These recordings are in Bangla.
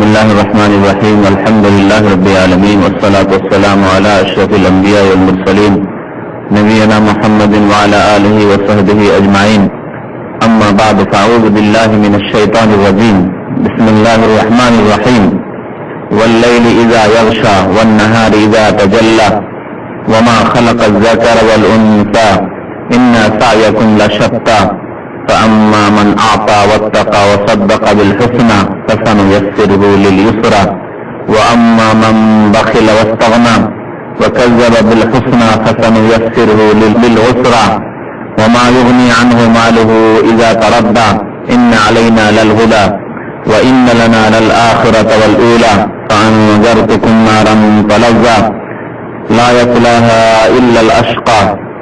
الله الرحمن الرحيم. الحمد لله رب العالمين، والصلاة والسلام على أشرف الأنبياء والمرسلين نبينا محمد وعلى آله وصحبه أجمعين. أما بعد، فأعوذ بالله من الشيطان الرجيم. بسم الله الرحمن الرحيم. والليل إذا يغشى والنهار إذا تجلى وما خلق الذكر والأنثى إن سعيكم لشتى فأما من أعطى واتقى وصدق بالحسنى فسنيسره لليسرى وأما من بخل واستغنى وكذب بالحسنى فسنيسره للعسرى وما يغني عنه ماله إذا تردى إن علينا للهدى وإن لنا للآخرة والأولى فأنذرتكم نارا تلظى لا يصلاها إلا الأشقى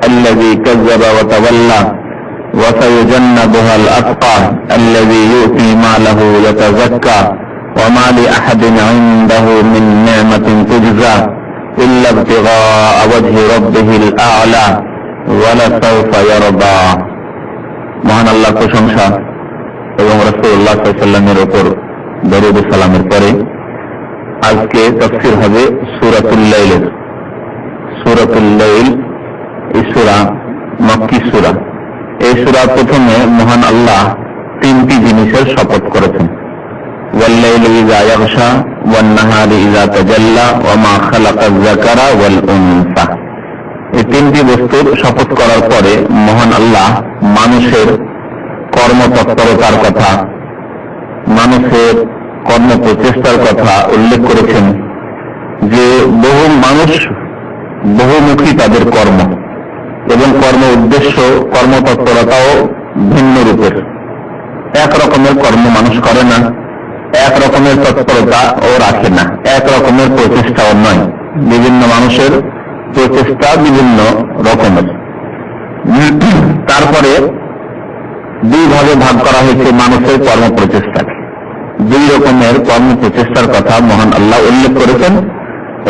الذي كذب وتولى وسيجنبها الأتقى الذي يؤتي ماله يتزكى وما لأحد عنده من نعمة تجزى إلا ابتغاء وجه ربه الأعلى ولسوف يرضى. মহান আল্লাহর প্রশংসা এবং রাসূলুল্লাহ সাল্লাল্লাহু আলাইহি ওয়াসাল্লামের উপর দরুদ ও সালামের পরে আজকে তাফসীর হবে সূরাতুল লাইলের। সূরাতুল লাইল এই সূরা মক্কি সূরা। এই সূরার প্রথমে মহান আল্লাহ তিনটি জিনিসের শপথ করেছেন। ওয়াল-লাইলি ইযা ইয়াগশা ওয়ান-নাহারি ইযা তাজাল্লা ওয়া মা খালাকায যাকারা ওয়াল-উনসা। এই তিনটি বস্তুর শপথ করার পরে মহান আল্লাহ মানুষের কর্মতৎপরতার কথা, মানুষের কর্ম প্রচেষ্টার কথা উল্লেখ করেছেন যে বহু মানুষ বহুমুখী তাদের কর্ম এবং কর্ম উদ্দেশ্য কর্মতৎপরতাও ভিন্ন রূপের। এক রকমের কর্ম মানুষ করে না, এক রকমের তৎপরতা ও রাখে না, এক রকমের প্রচেষ্টাও নয়। বিভিন্ন মানুষের প্রচেষ্টা বিভিন্ন রকমের। তারপরে দুই ভাগে ভাগ করা হয়েছে মানুষের কর্ম প্রচেষ্টাকে। দুই রকমের কর্ম প্রচেষ্টার কথা মহান আল্লাহ উল্লেখ করেছেন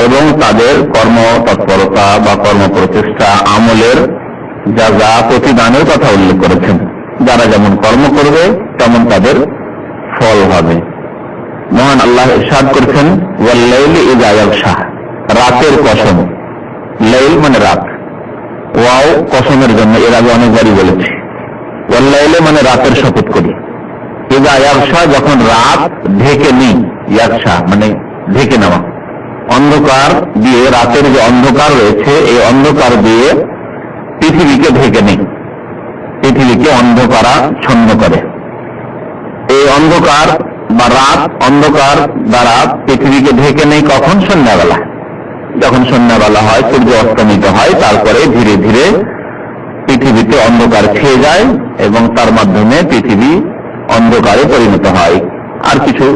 এবং তাদের কর্ম তৎপরতা বা কর্ম প্রচেষ্টা আমলের যা প্রতিদানের কথা উল্লেখ করেছেন। যারা যেমন কর্ম করবে তেমন তাদের ফল হবে। মহান আল্লাহ ইরশাদ করেছেন ওয়াল-লাইলি ইযা ইয়াগশা, রাতের কসম। লাইল মানে রাত, ওয়াও কসমের জন্য এর আগে অনেকবারই বলেছি। ওয়াল-লাইলি মানে রাতের শপথ করি। ইযা ইয়াগশা যখন রাত ঢেকে নেই, ইয়াগশা মানে ঢেকে নেওয়া, অন্ধকার দিয়ে, রাতের যে অন্ধকার রয়েছে এই অন্ধকার দিয়ে পৃথিবীকে ঢেকে নেই, পৃথিবীকে অন্ধকারাচ্ছন্ন করে। এই অন্ধকার বা রাত অন্ধকার দ্বারা পৃথিবীকে ঢেকে নেই কখন? সন্ধ্যাবেলা। যখন সন্ধ্যাবেলা হয়, সূর্য অস্তমিত হয়, তারপরে ধীরে ধীরে পৃথিবীতে অন্ধকার ছেয়ে যায় এবং তার মাধ্যমে পৃথিবী অন্ধকারে পরিণত হয়। আর কিছু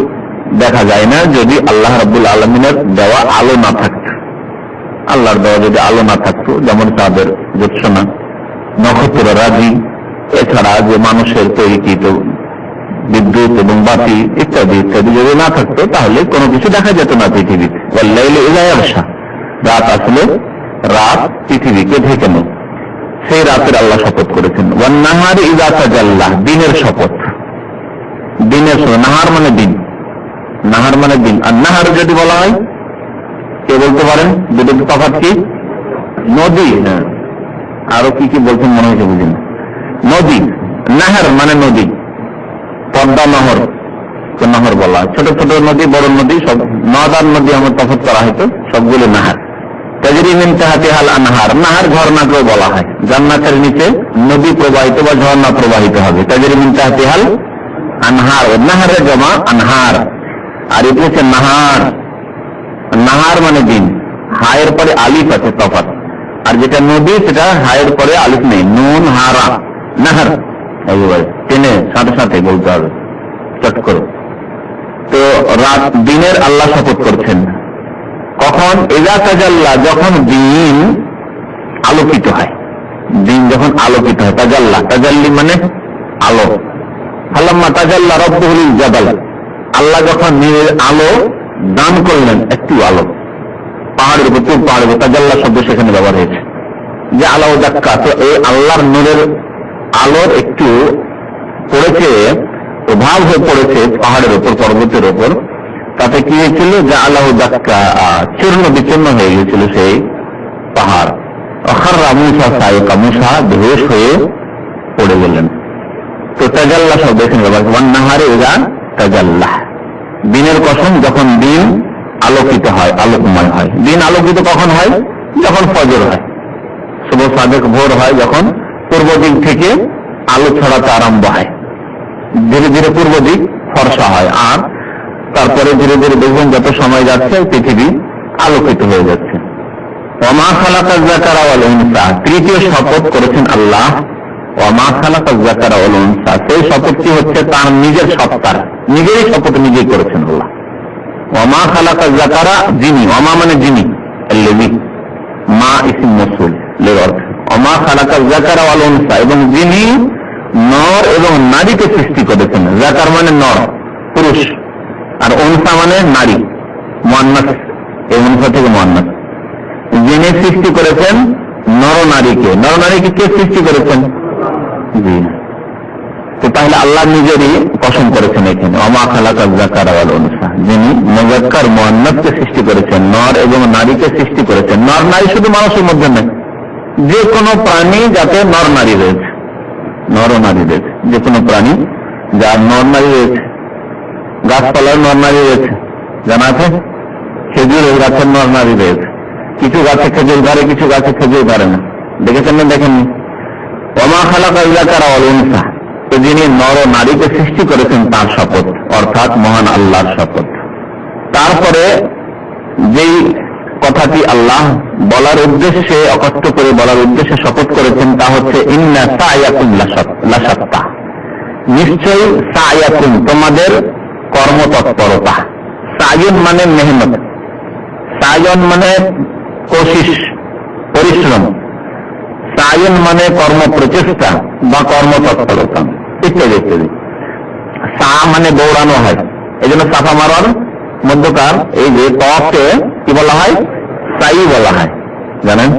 দেখা যায় না যদি আল্লাহ রাব্বুল আলামিনের দেওয়া আলো না থাকতো। আল্লাহর দেওয়া যদি আলো না থাকতো, যেমন চাঁদের জ্যোৎস্না, নক্ষত্র রাজি, এছাড়া যে মানুষের তৈরিকৃত বিদ্যুৎ এবং বাতি ইত্যাদি ইত্যাদি যদি না থাকতো তাহলে কোনো কিছু দেখা যেত না পৃথিবীতে। ওয়াল-লাইলি ইযা ইয়াগশা, রাত আসলে রাত পৃথিবীকে ঢেকে নেয়, সেই রাতের আল্লাহ শপথ করেছেন। ওয়ান-নাহারি ইযা তাজাল্লা, দিনের শপথ। দিনের, নাহার মানে দিন, নাহার মানে দিন। আর নাহার যদি বলা হয়, কে বলতে পারেন দুটো তফাৎ কি? নদী, হ্যাঁ, আরো কি কি বলছেন মনে হয়েছে বুঝিনি। নদী, নাহার মানে নদী, পদ্মা নহর, নহর বলা হয়। ছোট ছোট নদী, বড় নদী, সব নদার নদী আমার তফাৎ করা হয়তো, সবগুলো নাহার। তাজরি মিন তাহতিহাল আনহার, নাহার ঝর্ণাকেও বলা হয়। জান্নাতের নিচে নদী প্রবাহিত বা ঝর্ণা প্রবাহিত হবে, তাজরি মিন তাহতিহাল আনহার। নাহারের জমা আনহার। আর এটা হচ্ছে নাহার। নাহার মানে দিন, হায়ের পরে আলিফ আছে, তফাৎ। আর যেটা নদী সেটা হায়ের পরে আলিফ নেই, নুন হারা, নাহার। একেবারে টেনে সাথে সাথে বলতে হবে, চট করে। তো রাত, দিনের আল্লাহ শপথ করছেন। কখন? ইযা তাজাল্লা, যখন দিন আলোকিত হয়। দিন যখন আলোকিত হয়, তাজাল্লা, তাজাল্লি মানে আলো। ফালাম্মা তাজাল্লা রাব্বুহু লিল জাবাল, আল্লাহ যখন আলো দান করলেন, একটু আলো পাহাড়ের উপর, পাহাড়ের উপর তাজাল্লা শব্দ সেখানে ব্যবহার হয়েছে, যে আলো দাক্কা। তো এই আল্লাহর নূরের আলোর একটু পড়েছে, প্রভাব হয়ে পড়েছে পাহাড়ের উপর, পর্বতের উপর, তাতে হয়েছিল, যা আল্লাহ দাক্কা, চূর্ণ বিচূর্ণ হয়ে গিয়েছিল সেই পাহাড়। খাররা মূসা সাইকা, মূসা বেহুশ হয়ে পড়ে গেলেন। তো তাজাল্লা শব্দ এখানে ব্যবহার, ওয়ান্নাহারে ইযা তাজাল্লাহ, দিনের কসম যখন দিন আলোকিত হয়, আলোকময় হয়। দিন আলোকিত কখন হয়? যখন ফজর হয়, শুভ সাদেক ভোর হয়, যখন পূর্ব দিক থেকে আলো ছড়াতে আরম্ভ হয়, ধীরে ধীরে পূর্ব দিক ফর্সা হয়, আর তারপরে ধীরে ধীরে দেখবেন যত সময় যাচ্ছে পৃথিবী আলোকিত হয়ে যাচ্ছে। ওয়া মা খালাকা যাকারা ওয়াল উনসা, তৃতীয় শপথ করেছেন আল্লাহ। ওয়া মা খালাকা যাকারা ওয়াল উনসা, সেই শপথটি হচ্ছে তার নিজের সত্তার, নিজেরই শপথ নিজেই করেছেন আল্লাহ। ওয়া মা খালাকা যাকারা, যিনি, ওয়া মা মানে যিনি, আল্লাযী, মা ইসম মৌসুল এর অর্থ। ওয়া মা খালাকা যাকারা ওয়াল উনসা, এবং যিনি নর এবং নারীকে সৃষ্টি করেছেন। যাকার মানে নর, পুরুষ, আর উনসা মানে নারী, মুয়ান্নাস, এই উনসা থেকে মুয়ান্নাস। যিনি সৃষ্টি করেছেন নর নারীকে, নর নারীকে কে সৃষ্টি করেছেন? জি। তো তাহলে আল্লাহ নিজেরই কসম করেছেন এখানে, ওমা খালাকা যাকারা ওয়াল উনসা, যিনি মুযাক্কার মুআন্নাসকে সৃষ্টি করেছেন, নর এবং নারীকে সৃষ্টি করেছেন। নর নারী শুধু মানুষের মধ্যে নয়, যে কোনো প্রাণী যাতে নর নারী রয়েছে, নর নারী রয়েছে, যে কোনো প্রাণী যার নর নারী রয়েছে। গাছপালার নর নারী রয়েছে, জানা আছে? খেজুরের গাছের নর নারী রয়েছে, কিছু গাছে খেজুর ধরে, কিছু গাছে খেজুর ধরে না, দেখেছেন না দেখেননি? ওমা খালাকা যাকারা ওয়াল উনসা, তো যিনি নর ও নারীকে সৃষ্টি করেছেন তার শপথ, অর্থাৎ মহান আল্লাহর শপথ। তারপরে যেই কথাটি আল্লাহ বলার উদ্দেশ্যে, অকথ্য করে বলার উদ্দেশ্যে শপথ করেছেন তা হচ্ছে ইন্না সায়াকুম লাশাত্তা, নিশ্চয়ই সায়াকুম, তোমাদের কর্মতৎপরতা। সায়ন মানে মেহনত, সায়ন মানে কোশিশ, পরিশ্রম, সায়ন মানে কর্ম প্রচেষ্টা বা কর্মতৎপরতা ইত্যাদি ইত্যাদি। সা মানে দৌড়ানো হয়, এই জন্য সাফা মারার মধ্যকার এই যে তওয়াফকে কি বলা হয়? সাই বলা হয়। জানেন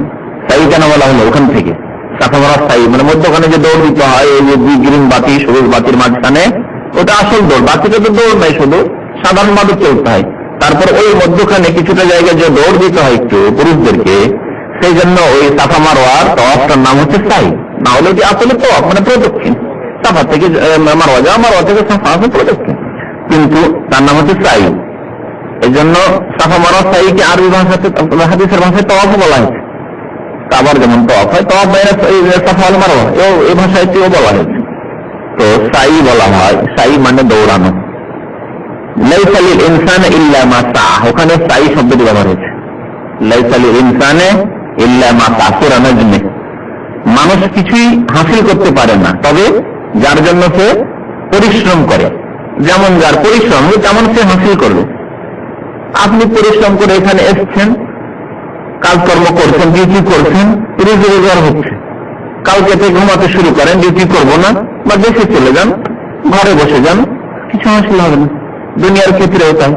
সাই কেন বলা হলো? ওখান থেকে সাফা মারার সাই মানে মধ্যখানে যে দৌড় দিতে হয়, এই যে দুই গ্রিন বাতি, সবুজ বাতির মাঝখানে, ওটা আসল দৌড়। বাতিটা তো দৌড় নাই, শুধু সাধারণভাবে চলতে হয়। তারপর ওই মধ্যখানে কিছুটা জায়গায় যে দৌড় দিতে হয় একটু পুরুষদেরকে, সেই জন্য ওই সাফা মারওয়ার তওয়াফটার নাম হচ্ছে সাই। না হলে যে আসলে তওয়াফ মানে প্রদক্ষিণ, সাফা থেকে মারওয়া যাওয়া, মারওয়া থেকে সাফা আসে প্রদক্ষিণ, কিন্তু তার নাম হচ্ছে সাই। এই জন্য সাফা মারওয়া সাইকে আরবি ভাষাতে, হাদিসের ভাষায় তওয়াফ বলা হয়েছে। কাবার যেমন তওয়াফ হয়, তওয়াফ বাইরে সাফা আল মারওয়া, এই ভাষায় বলা হয়েছে। তো সাই বলা হয়, সাই মানে দৌড়ানো। লাইসা লিল ইনসানি ইল্লা মা সা, ওখানে সাই শব্দটি ব্যবহার হয়েছে। লাইসা লিল ইনসানি ইল্লা মা সা, সূরা নাজমে। মানুষ কিছুই হাসিল করতে পারে না, তবে যার জন্য সে পরিশ্রম করে। যেমন যার পরিশ্রম তেমন সে হাসিল করবে। আপনি পরিশ্রম করে এখানে এসেছেন, কাজকর্ম করছেন, ডিউটি করছেন, রুজি রোজগার হচ্ছে। কালকে থেকে ঘুমাতে শুরু করেন, ডিউটি করবো না, বা দেশে চলে যান, ঘরে বসে যান, কিছু হাসিল হবে না। দুনিয়ার ক্ষেত্রেও তাই,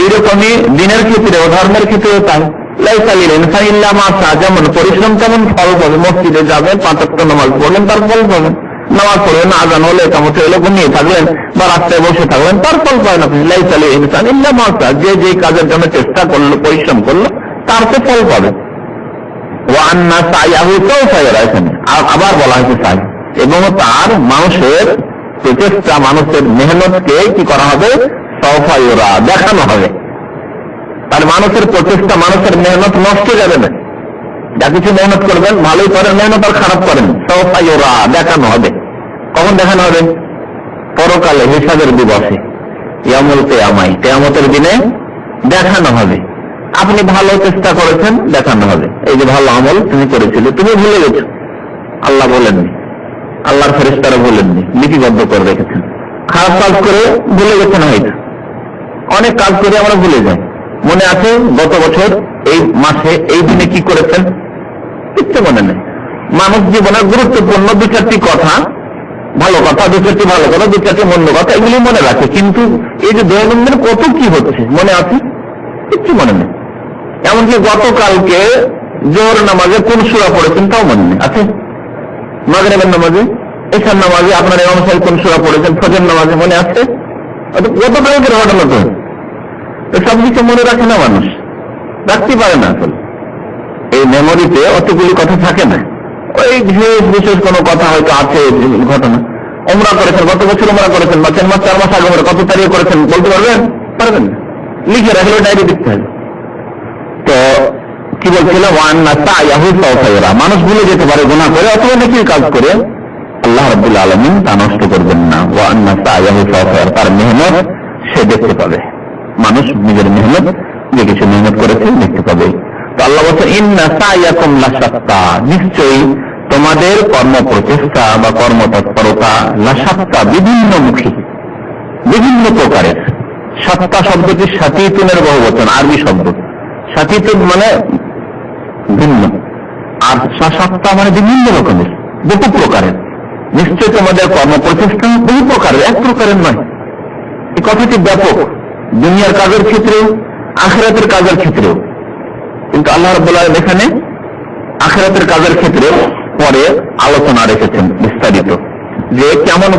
এইরকমই দিনের ক্ষেত্রেও, ধর্মের ক্ষেত্রেও তাই। লাইসা লিল ইনসানি ইল্লা মা সা, যেমন পরিশ্রম তেমন ফল পাবে। মসজিদে যাবেন, 5 ওয়াক্ত নামাজ পড়লেন, তার ফল পাবেন। নামাজ পড়বেন, আযান হলে একামতে হলে ঘুমিয়ে থাকলেন বা রাস্তায় বসে থাকলেন, তার ফল পাবেন আপনি। লাইসা লিল ইনসানি ইল্লা মা সা, যে যে কাজের জন্য চেষ্টা করলো, পরিশ্রম করলো, তার তো ফল পাবে। ওয়া আন্না সায়াহু সাওফা ইয়ারা, এখানে আবার বলা হয়েছে সাই, এবং তার মানুষের প্রচেষ্টা, মানুষের মেহনতকে কি করা হবে? সাওফা ইউরা, দেখানো হবে। তার মানুষের প্রচেষ্টা, মানুষের মেহনত নষ্ট যাবে না। যা কিছু মেহনত করবেন, ভালোই করেন, মেহনত আর খারাপ করেন, সাওফা ইউরা, দেখানো হবে। কখন দেখানো হবে? পরকালে, হিসাবের দিবসে, ইয়াউমুল কিয়ামায়, কিয়ামতের দিনে দেখানো হবে। আপনি ভালো চেষ্টা করেছেন, দেখানো হবে। এই যে ভালো আমল তুমি করেছিলে, তুমি ভুলে গেছো, আল্লাহ বলেননি, আল্লাহর ফেরেশতারা বলেননি, লিপিবদ্ধ করে রেখেছেন। খারাপ কাজ করে ভুলে গেছেন, হয়তো অনেক কাজ করে আমরা ভুলে যাই। মনে আছে গত বছর এই মাসে এই দিনে কি করেছেন? কিচ্ছু মনে নেই। মানব জীবনের গুরুত্বপূর্ণ 2-4টি কথা, ভালো কথা, 2-4টি ভালো কথা, 2-4টি মন্দ কথা, এগুলি মনে রাখে, কিন্তু এই যে দৈনন্দিন কত কি হচ্ছে মনে আছে? কিচ্ছু মনে নেই। এমনকি গতকালকে জোহর নামাজে কোন সূরা পড়েছেন তাও মনে নেই। আছে মাগরিবের নামাজে, এশার নামাজে আপনার ইমাম সাহেব কোন সূরা পড়েছেন, ফজর নামাজে মনে আছে? গতকালকের ঘটনা তো। তো সবকিছু মনে রাখে না মানুষ, রাখতে পারে না। আসলে এই মেমোরিতে অতগুলি কথা থাকে না। ওই বিশেষ কোনো কথা হয়তো আছে, ঘটনা। ওমরা করেছেন, গত বছর ওমরা করেছেন, বা 3 মাস 4 মাস আগে ওমরা কত তারিখে করেছেন বলতে পারবেন? পারবেন না। লিখে রাখলে ডায়েরি লিখতে হবে। তো কি বলছিলাম, মানুষ ভুলে যেতে পারে গুনাহ করে অথবা নেকির কাজ করে, আল্লাহ রাব্বুল আলামিন তা নষ্ট করবেন না। তার মেহনত সে দেখতে পাবে। মানুষ নিজের মেহনত, যে কিছু মেহনত করেছে দেখতে পাবে। তো আল্লাহ বলছেন ইন্না সাইয়াকুম লাশাত্তা, নিশ্চয়ই তোমাদের কর্ম প্রচেষ্টা বা কর্মতৎপরতা লাশাত্তা, বিভিন্নমুখী, বিভিন্ন প্রকারের। সাত্তা শব্দটি সাতিতুনের বহুবচন, আরবি শব্দ। সাতিতুন মানে ভিন্ন, আর সাত্তা মানে বিভিন্ন রকমের, বহু প্রকারের। নিশ্চয় তোমাদের কর্ম প্রচেষ্টা বহু প্রকারের, এক প্রকারের নয়। এই কথাটি ব্যাপক, দুনিয়ার কাজের ক্ষেত্রেও আখিরাতের কাজের ক্ষেত্রেও। কিন্তু আল্লাহ রাব্বুল আলামিন এখানে আখিরাতের কাজের ক্ষেত্রে পরে আলোচনা রেখেছেন বিস্তারিত, যে কেমন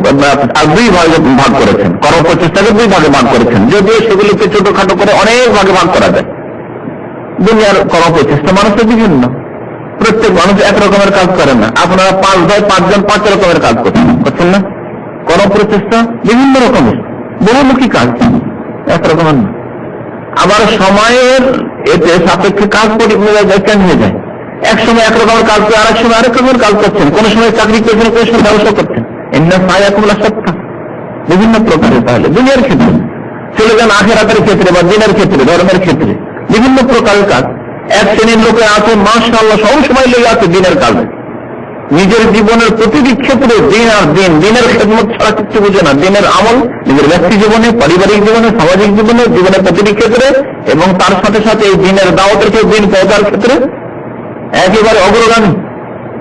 দুই ভাগে ভাগ করেছেন, কর্ম প্রচেষ্টাকে 2 ভাগে ভাগ করেছেন। যদিও সেগুলিকে ছোটখাটো করে অনেক ভাগে ভাগ করা যায়। দুনিয়ার কর্ম প্রচেষ্টা মানুষের বিভিন্ন, প্রত্যেক মানুষ এক রকমের কাজ করে না। আপনারা 5 ভাই 5 জন 5 রকমের কাজ করছেন না। কর্ম প্রচেষ্টা বিভিন্ন রকমের, বহুমুখী কাজ, এক রকমের না। আবার সময়ের এতে সাপেক্ষে কাজ চেঞ্জ হয়ে যায়। এক সময় এক রকমের কাজ করে, আরেক সময় আরেক রকমের কাজ করছেন। কোন সময় চাকরি করছেন, কোন সময় ব্যবসা করছেন। ইন্না সাইয়াকুম লাশাত্তা, বিভিন্ন প্রকারের। তাহলে দুনিয়ার ক্ষেত্রে চলে যান, আখিরাতের ক্ষেত্রে বা দিনের ক্ষেত্রে, ধর্মের ক্ষেত্রে বিভিন্ন প্রকারের কাজ। এক শ্রেণীর লোকে আছে মাশাআল্লাহ সব সময় লেগে আছে দিনের কাজে, নিজের জীবনের প্রতিটি ক্ষেত্রে দিন আর দিন, দিনের খেদমত ছাড়া কিছু বুঝে না। দিনের আমল নিজের ব্যক্তি জীবনে, পারিবারিক জীবনে, সামাজিক জীবনে, জীবনের প্রতিটি ক্ষেত্রে, এবং তার সাথে সাথে এই দিনের দাওয়াতের ক্ষেত্রে, দিন পৌঁছার ক্ষেত্রে একেবারে অগ্রগামী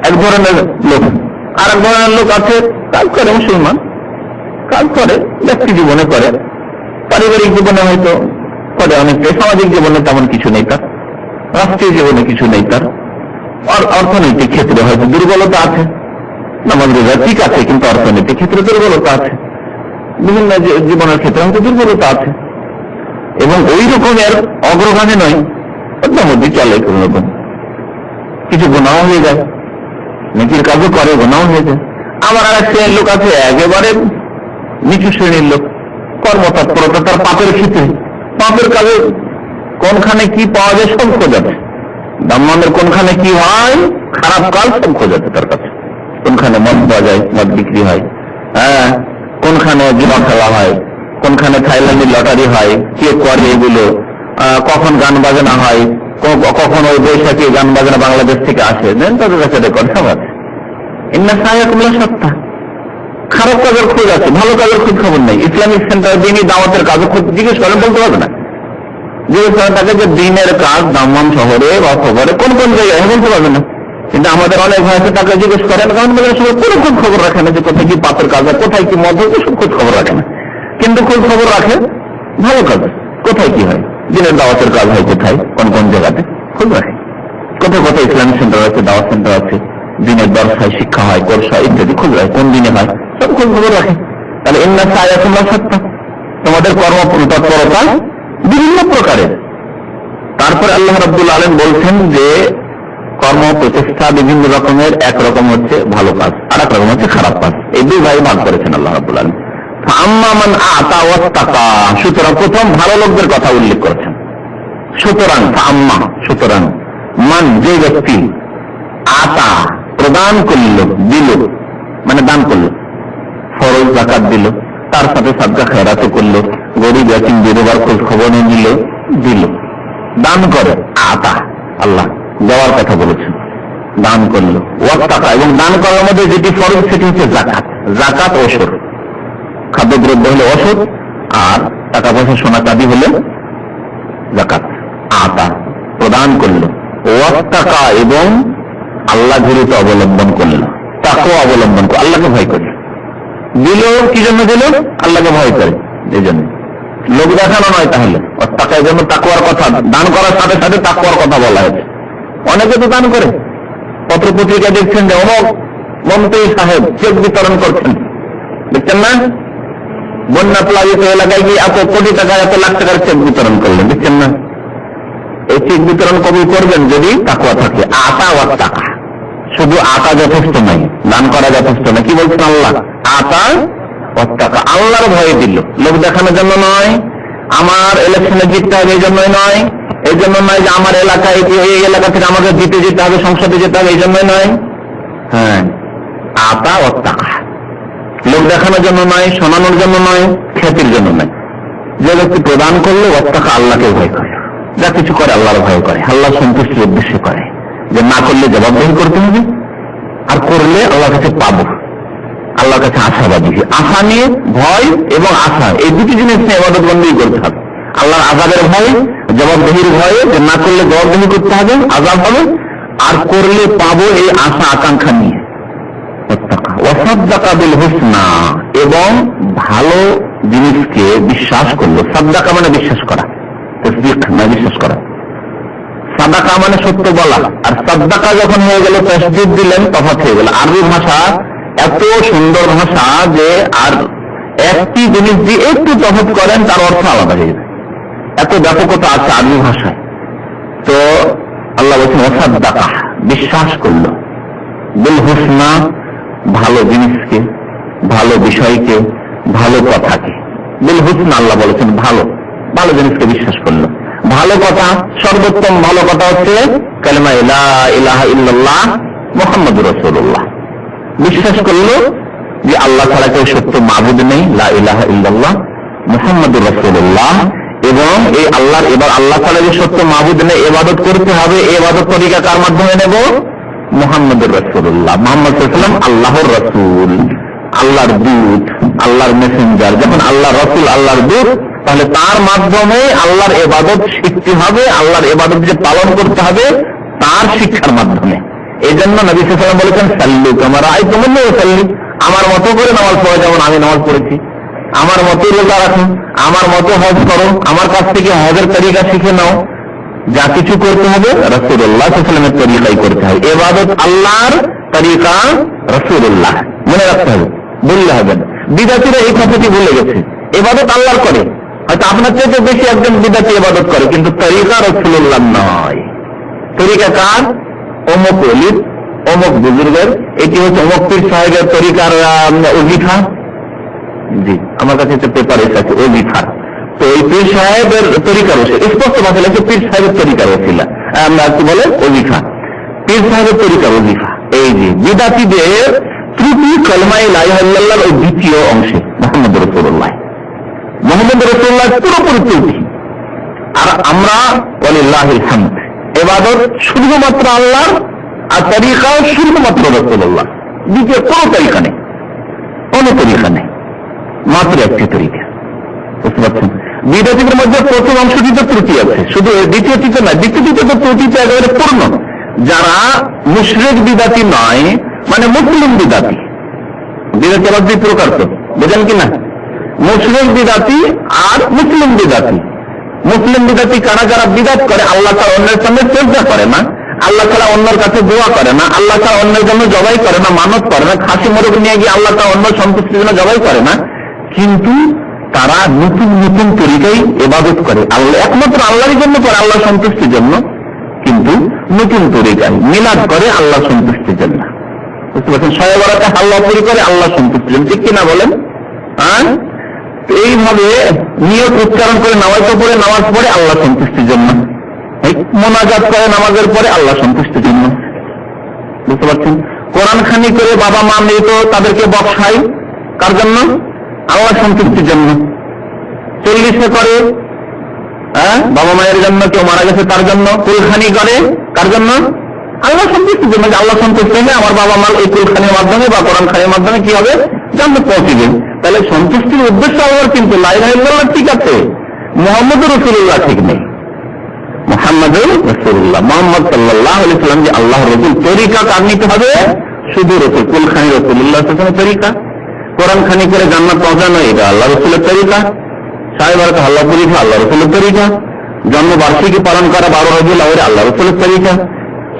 এক ধরনের লোক। আর এক ধরনের লোক আছে কাজ করে, মুসলমান কাজ করে, ব্যক্তি জীবনে করে, পারিবারিক জীবনে হয়তো করে অনেকটাই, সামাজিক জীবনে তেমন কিছু নেই তার, রাষ্ট্রীয় জীবনে কিছু নেই তার, আর অর্থনৈতিক ক্ষেত্রে হয়তো দুর্বলতা আছে। নামাজ রোজা ঠিক আছে, কিন্তু অর্থনৈতিক ক্ষেত্রে দুর্বলতা আছে, বিভিন্ন জীবনের ক্ষেত্রে হয়তো দুর্বলতা আছে। এবং ওই রকমের অগ্রগামী নয়, মধ্যে চলে কোন রকম। কিছু গুনাহ হয়ে যায়, নেকির কাজও করে, গুনাহ হয়ে যায়। আবার আর এক শ্রেণীর লোক আছে একেবারে নিচু শ্রেণীর লোক, কর্মতৎপরতা তার পাপের ক্ষেত্রে, পাপের কাজে কোনখানে কি পাওয়া যায় সব খোঁজাতে, দাম্মানের কোনখানে কি হয়, খারাপ কাজ সব খোঁজাতে তার কাছে। কোনখানে মদ পাওয়া যায়, মদ বিক্রি হয়, হ্যাঁ, কোনখানে জুয়া খেলা হয়, কোনখানে থাইল্যান্ডে লটারি হয়, কে করে এগুলো, কখন গান বাজনা হয়, কখন ওই বৈশাখী গান বাজনা বাংলাদেশ থেকে আসে, দেন তাদের কাছে রেকর্ড সব আছে। ইন্না সাইয়াকুম লাশাত্তা, খারাপ কাজের খোঁজ আছে, ভালো কাজের খোঁজ খবর নেই। ইসলামিক সেন্টার দিনই দাওয়াতের কাজও খোঁজ জিজ্ঞেস করেন, বলতে পারবে না। জিজ্ঞেস করেন তাকে যে দিনের কাজ দাম্মাম শহরে বা শহরে কোন কোন জায়গায়, বলতে পারবে না। কিন্তু আমাদের অনেক ভাই আছে, তাকে জিজ্ঞেস করেন, কারণ সবাই কোনো খোঁজ খবর রাখে না, যে কোথায় কি পাপের কাজ হয়, কোথায় কি মদ হয়, সব খোঁজ খবর রাখে না। কিন্তু খোঁজ খবর রাখে ভালো কাজ, কোথায় কি হয়, দিনের দাওয়াতের কাজ হয় কোথায়, কোন কোন জায়গাতে খোঁজ রাখে। কোথায় কোথায় ইসলামিক সেন্টার আছে, দাওয়াত সেন্টার আছে, দিনের দর্শায় শিক্ষা হয়, কোর্স হয় ইত্যাদি খোঁজ রাখে, কোন দিনে হয় সব খোঁজ খবর রাখে। তাহলে ইন্না সাইয়াকুম লাশাত্তা, তোমাদের কর্ম তৎপরতা বিভিন্ন প্রকারের। তারপরে আল্লাহ রাব্বুল আলামিন বলছেন যে কর্ম প্রচেষ্টা বিভিন্ন রকমের, একরকম হচ্ছে ভালো কাজ, আর এক রকম হচ্ছে খারাপ কাজ। এই 2 ভাগে ভাগ করেছেন আল্লাহ রাব্বুল আলামিন। আম্মা মান আতা ওয়াত্তাকা, সুতরাং প্রথম ভালো লোকদের কথা উল্লেখ করেছেন। সুতরাং আম্মা, সুতরাং মান যে ব্যক্তি, আতা প্রদান করল, দিল মানে দান করল, ফরজ যাকাত দিল, তার সাথে সাদকা খেরাত করলো, গরিব এতিম বিধবার খোঁজ খবর নিল, দিল, দান করে। আতা আল্লাহ দেওয়ার কথা বলেছেন, দান করলো। ওয়াত্তাকা, এবং দান করার মধ্যে যেটি ফরজ সেটি হচ্ছে জাকাত। জাকাত ওষুধ, খাদ্যদ্রব্য হলে ওষুধ, আর টাকা পয়সা সোনা চাঁদি হলে জাকাত। আতা প্রদান করলো, ওয়াত্তাকা এবং আল্লাহ ভীরুতা অবলম্বন করলো, তাকেও অবলম্বন করলো, আল্লাহকে ভয় করলো। দিল কি জন্য দিল? আল্লাহকে ভয় করে, এই জন্য। লোক দেখানো নয়। তাহলে টাকার জন্য তাকওয়ার কথা, দান করার সাথে সাথে তাকওয়ার কথা বলা হয়েছে। অনেকে তো দান করে, পত্র পত্রিকা দেখছেন যে অমুক মন্ত্রী সাহেব চেক বিতরণ করছেন, দেখছেন না? বন্যা প্লাবিত এলাকায় গিয়ে এত কোটি টাকা এত লাখ টাকার চেক বিতরণ করলেন, দেখছেন না? এই চেক বিতরণ কবি করবেন যদি তাকওয়া থাকে। আতা ও টাকা, শুধু আতা যথেষ্ট নয়, দান করা যথেষ্ট নয়। কি বলছেন আল্লাহ? আতা ও টাকা, আল্লাহর ভয়ে দিল, লোক দেখানোর জন্য নয়, আমার ইলেকশনে জিততে হবে এই জন্যই নয়, এই জন্য নয় যে আমার এলাকায় এই এলাকা থেকে আমাকে জিতে যেতে হবে, সংসদে যেতে হবে এই জন্যই নয়। হ্যাঁ, আতা ও টাকা, লোক দেখানোর জন্য নয়, শোনানোর জন্য নয়, খ্যাতির জন্য নয়। যে ব্যক্তি প্রদান করলো ও টাকা আল্লাহকে ভয় করে, যা কিছু করে আল্লাহর ভয় করে, আল্লাহ সন্তুষ্টির উদ্দেশ্যে করে, যে না করলে জবাবদিহি করতে হবে, আর করলে আল্লাহর কাছে পাবো, আল্লাহর কাছে আশাবাদী। আশা নিয়ে ভয় এবং আশা, এই দুটি জিনিস নিয়ে ইবাদত বন্দেগী করতে হবে। আল্লাহর আযাবের ভয়, জবাবদিহির ভয়ে, যে না করলে জবাবদিহি করতে হবে, আযাব হবে, আর করলে পাবো এই আশা আকাঙ্ক্ষা নিয়ে। ওয়াসাদ্দাকা বিল হুসনা, এবং ভালো জিনিসকে বিশ্বাস করলো। সাদ্দাকা মানে বিশ্বাস করা, তাসদীক না বিশ্বাস করা। সাদাকা মানে সত্য বলা, আর সাদ্দাকা যখন হয়ে গেল তাসদীক দিলেন, তফাৎ হয়ে গেল। আরবি ভাষা এত সুন্দর ভাষা যে আর একটি জিনিস দিয়ে একটু তফাৎ করেন তার অর্থ আলাদা হয়ে যায়, এত ব্যাপকতা আছে আরবি ভাষায়। তো আল্লাহ বলছেন ওয়াসাদ্দাকা, বিশ্বাস করলো, বিল হুসনা, ভালো জিনিসকে, ভালো বিষয়কে, ভালো কথাকে। বিল হুসনা আল্লাহ বলেছেন ভালো, ভালো জিনিসকে বিশ্বাস করলো। ভালো কথা, সর্বোত্তম ভালো কথা হচ্ছে কালিমা লা ইলাহা ইল্লাল্লাহ মুহাম্মাদুর রাসূলুল্লাহ। বিশ্বাস করলো যে আল্লাহ ছাড়া কেউ সত্য মাবুদ নেই, লা ইলাহা ইল্লাল্লাহ মুহাম্মাদুর রাসূলুল্লাহ। এবং এই আল্লাহর, এবার আল্লাহ ছাড়া যে সত্য মাবুদ নেই, ইবাদত করতে হবে, এই ইবাদত তরিকা কার মাধ্যমে নেব? মুহাম্মাদুর রাসূলুল্লাহ। মুহাম্মদ সাল্লাল্লাহু আলাইহি ওয়াসাল্লাম আল্লাহর রাসূল, আল্লাহর দূত, আল্লাহর মেসেঞ্জার। যখন আল্লাহর রাসূল, আল্লাহর দূত, তাহলে তার মাধ্যমে আল্লাহর ইবাদত শিখতে হবে, আল্লাহর ইবাদত যে পালন করতে হবে তার শিক্ষার মাধ্যমে। এই জন্য নবী সাল্লাল্লাহু আলাইহি ওয়াসাল্লাম বলেছেন সাল্লু কামা রাআইতুমুনি উসাল্লি, আমার মতো করে নামাজ পড়ো যেমন আমি নামাজ পড়েছি, আমার মতো রোজা রাখো, আমার মতো হজ করো, আমার কাছ থেকে হজের তরিকা শিখে নাও। যা কিছু করতে হবে রাসূলুল্লাহ সাল্লাল্লাহু আলাইহি ওয়াসাল্লামের তরিকায় করতে হবে। ইবাদত আল্লাহর, তরিকা রাসূলুল্লাহ, মনে রাখতে হবে, ভুললে হবে না। বিদআতীরা এই কথাটি ভুলে গেছে, ইবাদত আল্লাহর করে, হয়তো আপনার চেয়ে বেশি একজন বিদআতী ইবাদত করে, কিন্তু তরিকা রাসূলুল্লাহ নয়। তরিকা কার? অমুক ওলির, অমুক বুজুর্গের, এটি হচ্ছে অমুক পীর সাহেবের তরিকার ওজিফা। জি, আমার কাছে একটা পেপার এসেছে ওজিফা। তো এই পীর সাহেবের তরিকার স্পষ্ট ভাষা লেখে পীর সাহেবের তরিকার ওসিলা, কি বলে ওজিফা, পীর সাহেবের তরিকার ওজিফা। এই যে বিদআতীদের ত্রুটি কালিমা লা ইলাহা ইল্লাল্লাহর ওই দ্বিতীয় অংশে মুহাম্মদুর রাসূলুল্লাহ, মুহাম্মদুর রাসূলুল্লাহ পুরোপুরি ত্রুটি। আর আমরা ওয়ালিল্লাহিল হামদ, ইবাদত শুধুমাত্র আল্লাহর, আর তরিকাও শুধুমাত্র রাসূলুল্লাহ, দ্বিতীয় কোনো তরিকা নেই, কোনো তরিকা নেই, মাত্র একটি তরিকা। বুঝতে পারছেন? বিদআতীদের মধ্যে প্রথম অংশটিতে ত্রুটি আছে, শুধু দ্বিতীয়টিতে নয়, দ্বিতীয়টিতে তো ত্রুটিতে একেবারে পূর্ণ। যারা মুশরিক বিদআতী নয়, মানে মুসলিম বিদআতী, বিদআতী আবার দুই প্রকার, তো বুঝেন কিনা? মুশরিক বিদআতী আর মুসলিম বিদআতী। মুসলিম বিদআতী কারা? যারা বিদআত করে, আল্লাহ ছাড়া অন্যের সামনে সিজদা করে না, আল্লাহ ছাড়া অন্যের কাছে দোয়া করে না, আল্লাহ ছাড়া অন্যের জন্য জবাই করে না, মানত করে না, খাসি মোরগ নিয়ে গিয়ে আল্লাহ ছাড়া অন্য সন্তুষ্টির জন্য জবাই করে না, কিন্তু তারা নতুন নতুন তরিকায় ইবাদত করে। আল্লাহ একমাত্র আল্লাহর জন্য করে, আল্লাহ সন্তুষ্টির জন্য, কিন্তু নতুন তরিকায় মিলাদ করে আল্লাহ সন্তুষ্টির জন্য। বুঝতে পারছেন? শবে বরাতে আল্লাহ পুরি করে আল্লাহ সন্তুষ্টির জন্য, ঠিক কিনা বলেন? হ্যাঁ, এইভাবে নিয়ত উচ্চারণ করে নামাজ পড়ে, নামাজ পড়ে আল্লাহ সন্তুষ্টির জন্য, মোনাজাত করে নামাজের পরে আল্লাহ সন্তুষ্টির জন্য। বুঝতে পারছেন? কোরআন খানি করে বাবা মা মৃত তাদেরকে বক্সাই, কার জন্য? আল্লাহ সন্তুষ্টির জন্য। 40 করে বাবা মায়ের জন্য, কেউ মারা গেছে তার জন্য। কুলখানি করে কার জন্য? আল্লাহ সন্তুষ্টির জন্য, আল্লাহ সন্তুষ্ট হলে আমার বাবা মা এই কুলখানির মাধ্যমে বা কোরআন খানির মাধ্যমে কি হবে? জান্নাতে পৌঁছবে। তাহলে সন্তুষ্টির উদ্দেশ্য আল্লাহর, কিন্তু লা ইলাহা ইল্লাল্লাহ ঠিক আছে, মুহাম্মদুর রাসূলুল্লাহ ঠিক নেই। মুহাম্মদুর রাসূলুল্লাহ, মুহাম্মদ সাল্লাল্লাহু আলাইহি ওয়াসাল্লাম যে আল্লাহর রাসূল, তরিকা কার নিতে হবে? শুধু রাসূল। কুলখানি রাসূলুল্লাহ সাল্লাল্লাহু আলাইহি ওয়াসাল্লামের তরিকা, কোরআন খানি করে জান্নাত পৌঁছানো এটা আল্লাহ রাসূলের তরিকা, সাড়ে বারোটা আল্লাহ পরীক্ষা আল্লাহ রাসূলের তরিকা, জন্মবার্ষিকী পালন করা 12 রবিউল আউয়াল আল্লাহ রাসূলের তরিকা,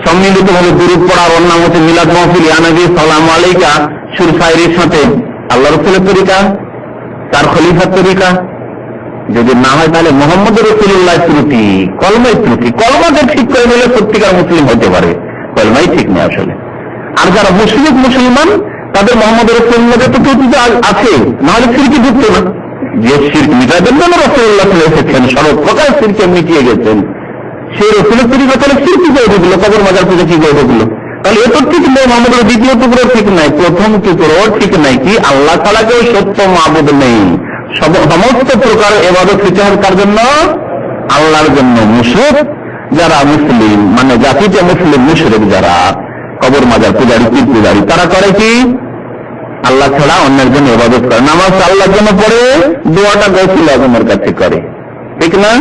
সম্মিলিত ভাবে দুরূদ পড়া, ওর নাম হচ্ছে মিলাদ মাহফিল, ইয়া নবী সালামু আলাইকা সুর শায়রির সাথে আল্লাহ রাসূলের তরিকা। তার খলিফার তরিকা যদি না হয় তাহলে মোহাম্মদ রাসূলুল্লাহ ত্রুটি, কলমাই ত্রুটি। কলমাকে ঠিক করে নিলে সত্যিকার মুসলিম হতে পারে, কলমাই ঠিক নেই আসলে। আর যারা মুশরিক মুসলমান তাদের মোহাম্মদ রাসূলুল্লাহ তো ত্রুটি আছে, নাহলে শিরকে ঢুকতো না। যে শিরক মিটাবেন জন্য রাসূলুল্লাহ এসেছেন, সর্বপ্রকার শিরকে মিটিয়ে গেছেন, সেই রাসূলের তরিকা তাহলে শিরকি করে ঢুকলো, কবর মাজার পূজা কি করে ঢুকলো? তাহলে এ তো ঠিক নেই, মোহাম্মদের দ্বিতীয় টুকরো ঠিক নাই, প্রথম টুকরো ঠিক নাই। কি আল্লাহ ছাড়া কেউ সত্য মাবুদ নেই, সমস্ত প্রকার ইবাদত হতে হবে কার জন্য? আল্লাহর জন্য। মুশরিক যারা মুসলিম মানে জাতিতে মুসলিম মুশরিক যারা কবর মাজার পূজারী পীর পূজারী, তারা করে কি আল্লাহ ছাড়া অন্যের জন্য ইবাদত করে। নামাজ আল্লাহর জন্য পড়ে, দোয়াটা গৌসুল আজমের কাছে করে, ঠিক না?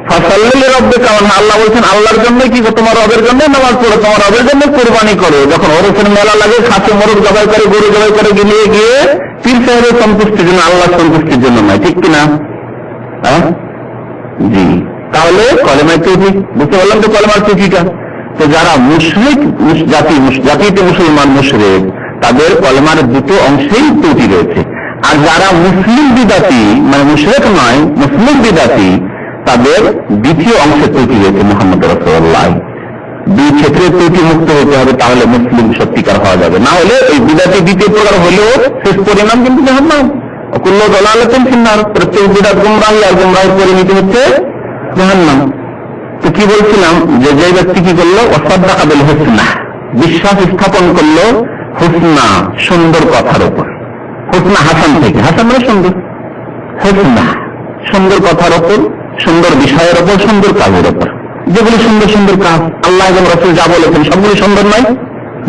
ফাসাল্লি রাব্বিকা ওয়ানহার, আল্লাহ বলছেন আল্লাহর জন্য কি তোমার রবের জন্য নামাজ পড়ো, তোমার রবের জন্য কুরবানি করো। যখন ওরসের মেলা লাগে খাসি মোরগ জবাই করে, গরু জবাই করে গিয়ে গিয়ে পীর সাহেবের সন্তুষ্টির জন্য, আল্লাহ সন্তুষ্টির জন্য নয়, ঠিক কিনা? জি, তাহলে কলেমায় তৌফিক বুঝতে পারলাম তো, কলেমার তৌফিকটা। তো যারা মুশরিক জাতিতে মুসলমান মুশরিক, তাদের কলেমার দুটো অংশেই ত্রুটি রয়েছে। আর যারা মুসলিম বিদাতি মানে মুশরিক নয়, মুসলিম বিদাতি, তাদের দ্বিতীয় অংশে ত্রুটি রয়েছে মুহাম্মদ রাসূলুল্লাহ। দুই ক্ষেত্রে ত্রুটি মুক্ত হতে হবে, তাহলে মুসলিম সত্যিকার হওয়া যাবে। না হলে এই বিদাতি দ্বিতীয় প্রকার হলেও শেষ পরিণাম কিন্তু জাহান্নাম। কুল্লু দালালাতিন ফিন্নার, প্রত্যেক বিদাত গুমরাহি, আর গুমরাহির পরিণতি হচ্ছে জাহান্নাম। তো কি বলছিলাম, যে যে ব্যক্তি কি করলো, ওয়াসাদ্দাকা বিল হুসনা, বিশ্বাস স্থাপন করলো হুসনা সুন্দর কথার উপর। হুসনা হাসান থেকে, হাসান মানে সুন্দর, হুসনা সুন্দর কথার উপর, সুন্দর বিষয়ের উপর, সুন্দর কাজের উপর। যেগুলি সুন্দর সুন্দর কাজ আল্লাহ এবং রাসূল যা বলেছেন সবগুলি সুন্দর নয়।